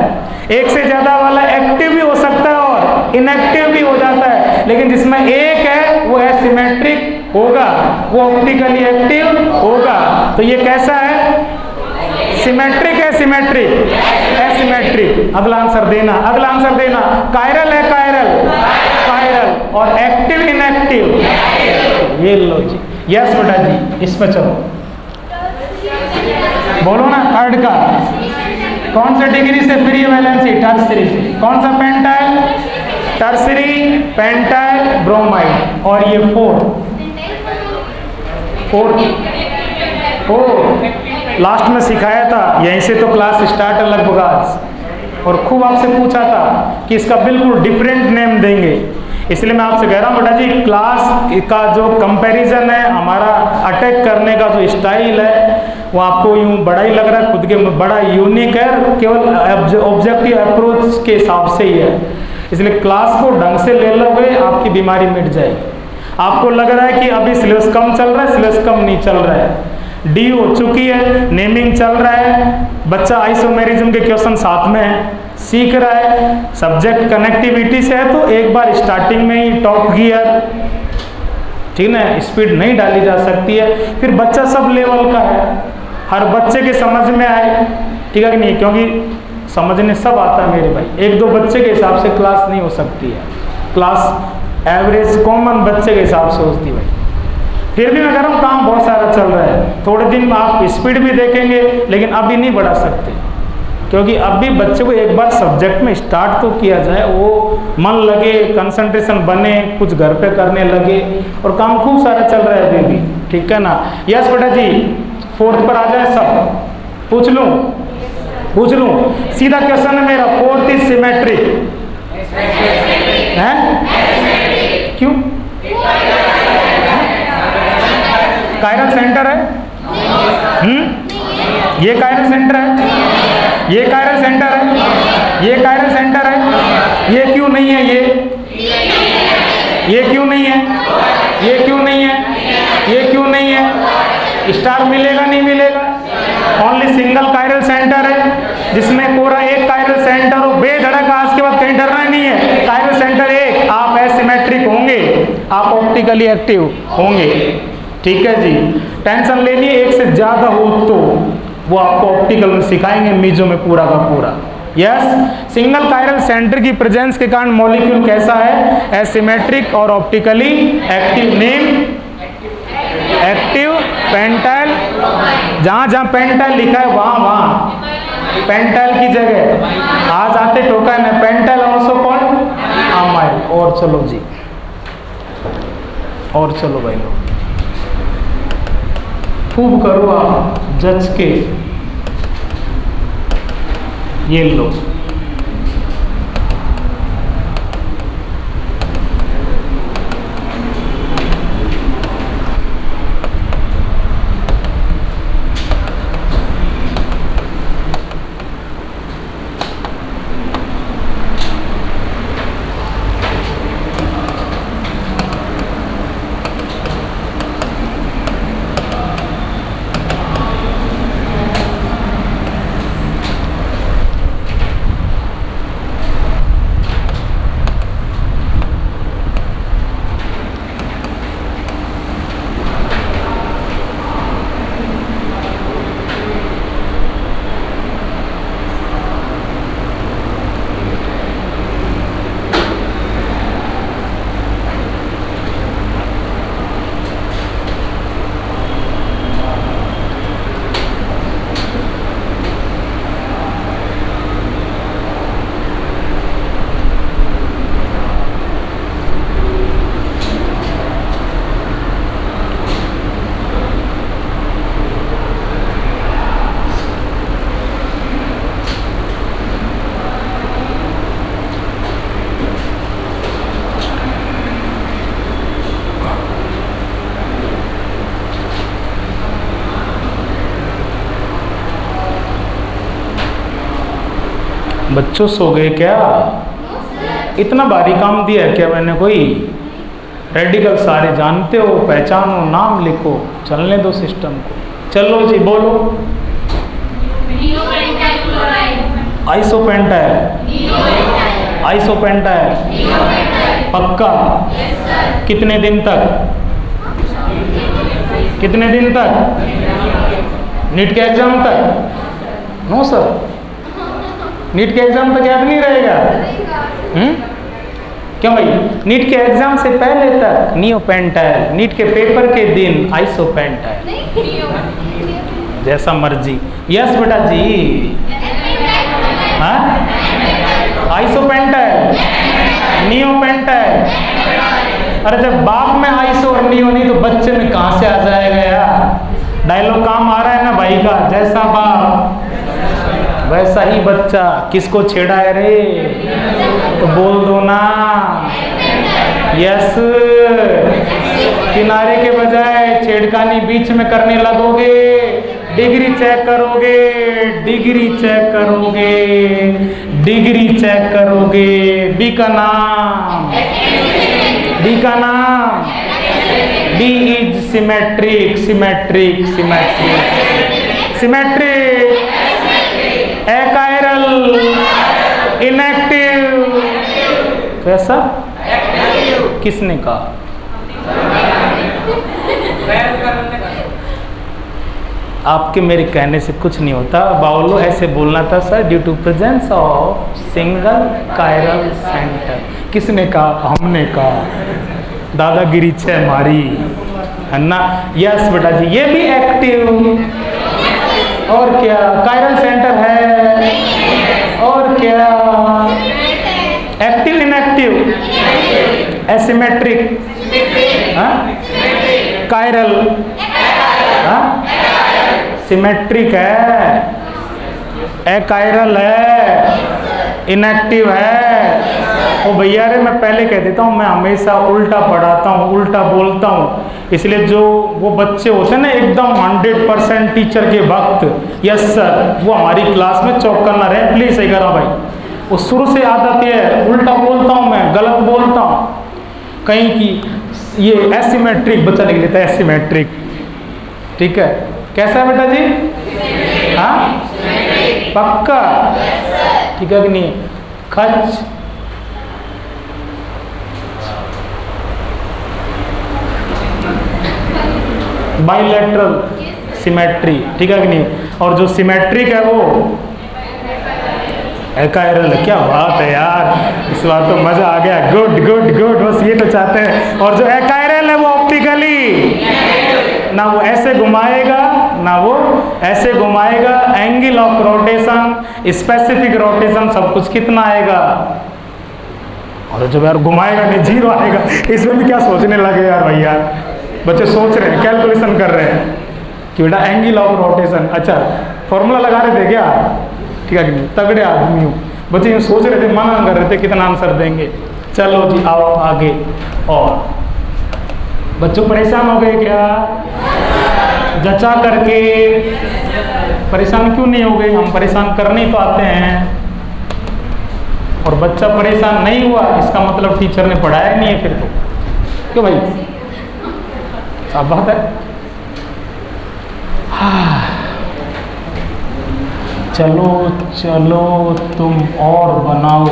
एक से ज्यादा वाला एक्टिव भी हो सकता है और इनएक्टिव भी हो जाता है। लेकिन जिसमें एक है वो एसिमेट्रिक होगा, वो ऑप्टिकली एक्टिव होगा। तो ये कैसा है? सिमेट्रिक है, सिमेट्रिक, एसिमेट्रिक। अगला आंसर देना। कायरल है, कायरल और एक्टिव इनएक्टिव। ये लो जी, यस बेटा जी। इस पे चलो, बोलो ना। थर्ड का कौन सा डिग्री से फ्री वैलेंसी? टर्सरी से। कौन सा पेंटाइल? Tertiary pentyl bromide. और ये फोर्थ लास्ट में सिखाया था। यहीं से तो क्लास स्टार्ट है लगभग आज। और खूब आपसे पूछा था कि इसका बिल्कुल डिफरेंट नेम देंगे। इसलिए मैं आपसे कह रहा हूँ बेटा जी, क्लास का जो कंपैरिजन है, हमारा अटैक करने का जो स्टाइल है, वो आपको यूँ बड़ा ही लग रहा है, खुद के बड़ा यूनिक है, केवल ऑब्जेक्टिव अप्रोच के हिसाब से ही है। इसलिए क्लास को ढंग से ले लोगे, आपकी बीमारी मिट जाएगी। आपको लग रहा है कि अभी सिलेबस कम चल रहा है, सिलेबस कम नहीं चल रहा है। डी हो चुकी है, नेमिंग चल रहा है, बच्चा आइसोमेरिज्म के क्वेश्चन साथ में है, सीख रहा है। सब्जेक्ट कनेक्टिविटी से है तो एक बार स्टार्टिंग में ही टॉप गियर, ठीक ना, स्पीड नहीं डाली जा सकती है। फिर बच्चा सब लेवल का है, हर बच्चे के समझ में आए, ठीक है कि नहीं? क्योंकि समझने सब आता है मेरे भाई। एक दो बच्चे के हिसाब से क्लास नहीं हो सकती है। क्लास एवरेज कॉमन बच्चे के हिसाब से होती है भाई। फिर भी मैं कह रहा हूँ काम बहुत सारा चल रहा है। थोड़े दिन में आप स्पीड भी देखेंगे, लेकिन अभी नहीं बढ़ा सकते, क्योंकि अभी बच्चे को एक बार सब्जेक्ट में स्टार्ट तो किया जाए, वो मन लगे, कंसंट्रेशन बने, कुछ घर पे करने लगे, और काम खूब सारा चल रहा है अभी भी, ठीक है ना? यस बेटा जी, फोर्थ पर आ जाए सब। पूछ लूँ सीधा क्वेश्चन है मेरा। फोर्थ इज सिमेट्रिक है, क्यों? कायरल सेंटर है। ये कायरल सेंटर है, ये कायरल सेंटर है, ये कायरल सेंटर है। ये क्यों नहीं है? ये क्यों नहीं है? ये क्यों नहीं है? ये क्यों नहीं है? स्टार मिलेगा नहीं मिलेगा? ओनली सिंगल कायरल सेंटर है, जिसमें पूरा एक कायरल सेंटर हो, बेधड़क। आज के बाद कहीं डरना नहीं है। कायरल सेंटर एक, आप एसिमेट्रिक होंगे, आप ऑप्टिकली एक्टिव होंगे, ठीक है जी। टेंशन लेनी है, एक से ज्यादा हो तो वो आपको ऑप्टिकल में सिखाएंगे, मीजो में पूरा का पूरा। यस, सिंगल कायरल सेंटर की प्रेजेंस के कारण मॉलिक्यूल कैसा है? एसिमेट्रिक और optically active. Name active pentyl. जहाँ जहाँ पेंटाइल लिखा है वहाँ पेंटाइल की जगह आ जाते टोकन है पेंटाइल ऑल्सो कॉल्ड अमाइल। और चलो जी, और चलो भाई लोग, खूब करो आप जज के। ये लो, बच्चों सो गए क्या? इतना भारी काम दिया है क्या मैंने कोई? रेडिकल सारे जानते हो, पहचानो, नाम लिखो, चलने दो सिस्टम को। चलो जी बोलो। आइसोपेंटाइल, आइसोपेंटाइल पक्का? कितने दिन तक? कितने दिन तक? नीट के एग्जाम तक? नो सर, नीट के एग्जाम तक याद नहीं रहेगा। क्यों भाई? नीट के एग्जाम से पहले तक नियोपेंटाइल, नीट के पेपर के दिन आइसोपेंटाइल, जैसा मर्जी। यस बेटा जी। हाँ, आइसोपेंटाइल, नियोपेंटाइल। अरे जब बाप में आइसो और नियो नहीं तो बच्चे में कहां से आ जाएगा यार? डायलॉग काम आ रहा है ना भाई का, जैसा बाप वैसा ही बच्चा। किसको छेड़ा है रे? तो बोल दो ना यस। किनारे के बजाय छेड़खानी बीच में करने लगोगे, डिग्री चेक करोगे, डिग्री चेक करोगे, डिग्री चेक करोगे। बी का नाम, डी का नाम, D is symmetric, symmetric, symmetric, symmetric, achiral, inactive. कैसा? किसने कहा? आपके मेरे कहने से कुछ नहीं होता। बाउलो ऐसे बोलना था sir, due to presence of single chiral centre. किसने कहा? हमने कहा। दादागिरी छे हमारी, है ना? यस बेटा जी, ये भी एक्टिव। और क्या? कायरल सेंटर है। और क्या? Active, inactive, asymmetric, chiral, symmetric है, एकायरल है, इनएक्टिव है। ओ भैया रे, मैं पहले कह देता हूँ, मैं हमेशा उल्टा पढ़ाता हूँ, उल्टा बोलता हूँ। इसलिए जो वो बच्चे होते हैं ना एकदम 100% टीचर के वक्त, यस सर, वो हमारी क्लास में चौकन ना रहे प्लीज। सही करा भाई, वो शुरू से आदत है, उल्टा बोलता हूँ मैं, गलत बोलता हूँ। कहीं की ये एसिमेट्रिक बच्चा लिख लेता है, एसिमेट्रिक। ठीक है, कैसा है बेटा जी? हाँ पक्का? ठीक है कि नहीं? खच, बाइलेटरल सिमेट्री। ठीक है कि नहीं? और जो सिमेट्रिक है वो एकायरल। क्या बात है यार, इस बार तो मजा आ गया। गुड गुड गुड, बस ये तो चाहते हैं। और जो एकायरल है वो ऑप्टिकली, ना वो ऐसे घुमाएगा ना वो ऐसे घुमाएगा। Angle of rotation, specific rotation, सब कुछ कितना आएगा? और जब यार घुमाएगा नहीं, 0 आएगा। इसमें भी क्या सोचने लगे यार भैया? बच्चे सोच रहे हैं, कैलकुलेशन कर रहे हैं कि बेटा एंगल ऑफ रोटेशन। अच्छा, फॉर्मूला लगा रहे थे क्या? ठीक है कि नहीं? तगड़े आदमी हूँ। बच्चे सोच रहे थे, मना कर रहे थे कितना आंसर देंगे। चलो जी आओ आगे। और बच्चों परेशान हो गए क्या? जचा करके परेशान क्यों नहीं हो गए? हम परेशान करने तो आते हैं। और बच्चा परेशान नहीं हुआ इसका मतलब टीचर ने पढ़ाया नहीं है फिर तो। क्यों भाई? साफ बात है। चलो चलो तुम और बनाओ,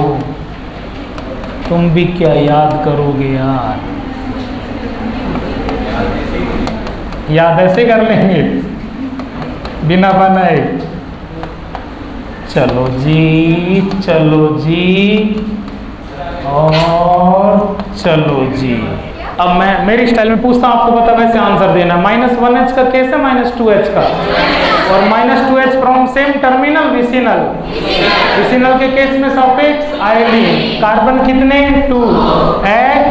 तुम भी क्या याद करोगे यार? याद ऐसे कर लेंगे बिना बनाए। चलो जी, चलो जी, और चलो जी। अब मैं मेरी स्टाइल में पूछता हूँ, आपको पता वैसे आंसर देना। -1h का केस है, -2h का, और -2h from same terminal vicinal. Vicinal के केस में सापेक्ष आयोडीन, कार्बन कितने? 2, एट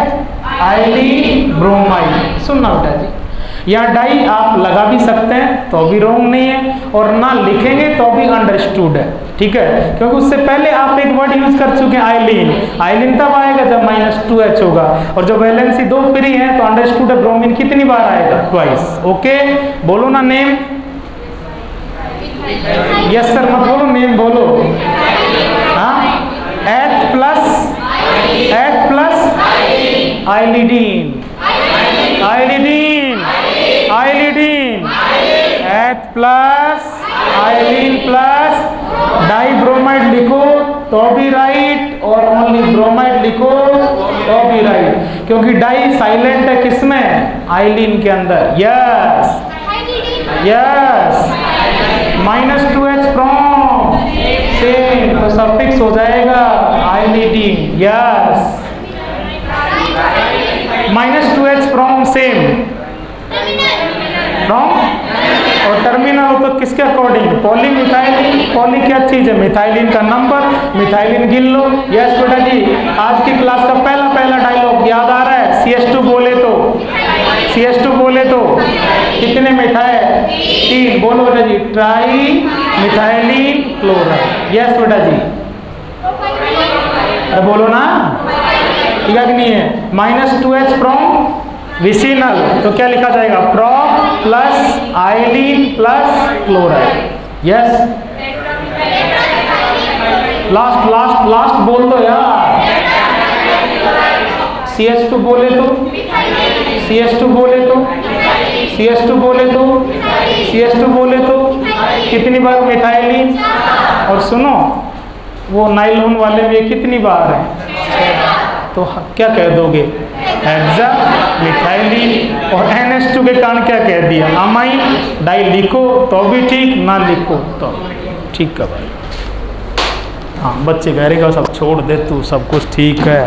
आयोडीन ब्रोमाइड। सुनना बेटा जी, यहाँ डाई आप लगा भी सकते हैं तो भी रॉन्ग नहीं है, और ना लिखेंगे तो भी अंडरस्टूड है। ठीक है, क्योंकि उससे पहले आप एक वर्ड यूज कर चुके हैं आइलिन। आइलिन तब आएगा जब -2h होगा, और जब वैलेंसी 2 फ्री है तो अंडरस्टूड है ब्रोमीन कितनी बार आएगा? ट्वाइस। ओके, बोलो ना नेम। यस सर, मत बोलो, नेम बोलो। हाँ आइलिडीन, ylidene, आइलिडीन, H plus ylene plus dibromide लिखो तो भी राइट, और ओनली ब्रोमाइड लिखो तो भी राइट, क्योंकि डाई साइलेंट है किसमें? आइलिन के अंदर। Yes yes, -2H from same, तो सफिक्स हो जाएगा ylidene. Yes, -2H from same, from, और टर्मिनल हो तो किसके अकॉर्डिंग? पॉलीमिथाइलिन। पॉली क्या चीज है? मिथाइलिन का नंबर, मिथाइलिन गिन लो। यस बेटा जी, आज की क्लास का पहला डायलॉग याद आ रहा है? CH2 बोले तो, CH2 बोले तो कितने मिथाइल? 3। बोलो बेटा जी, ट्राई मिथाइलिन क्लोराइड। यस बेटा जी, अरे बोलो ना, ठीक है कि नहीं है? -2H फ्रॉम विसिनल, तो क्या लिखा जाएगा? Prop plus ylene plus chloride. Yes, last last last बोल दो यार। CH2 बोले तो, CH2 बोले तो, CH2 बोले तो, CH2 बोले तो कितनी बार मिथाइलिन? और सुनो, वो नाइलॉन वाले में कितनी बार है? तो क्या कह दोगे? हेक्सा मिथाइलिन, और NH2 के कारण क्या कह दिया? अमाइन। डाई लिखो तो भी ठीक, ना लिखो तो ठीक है भाई। हाँ, बच्चे कह रहे सब छोड़ दे तू, सब कुछ ठीक है।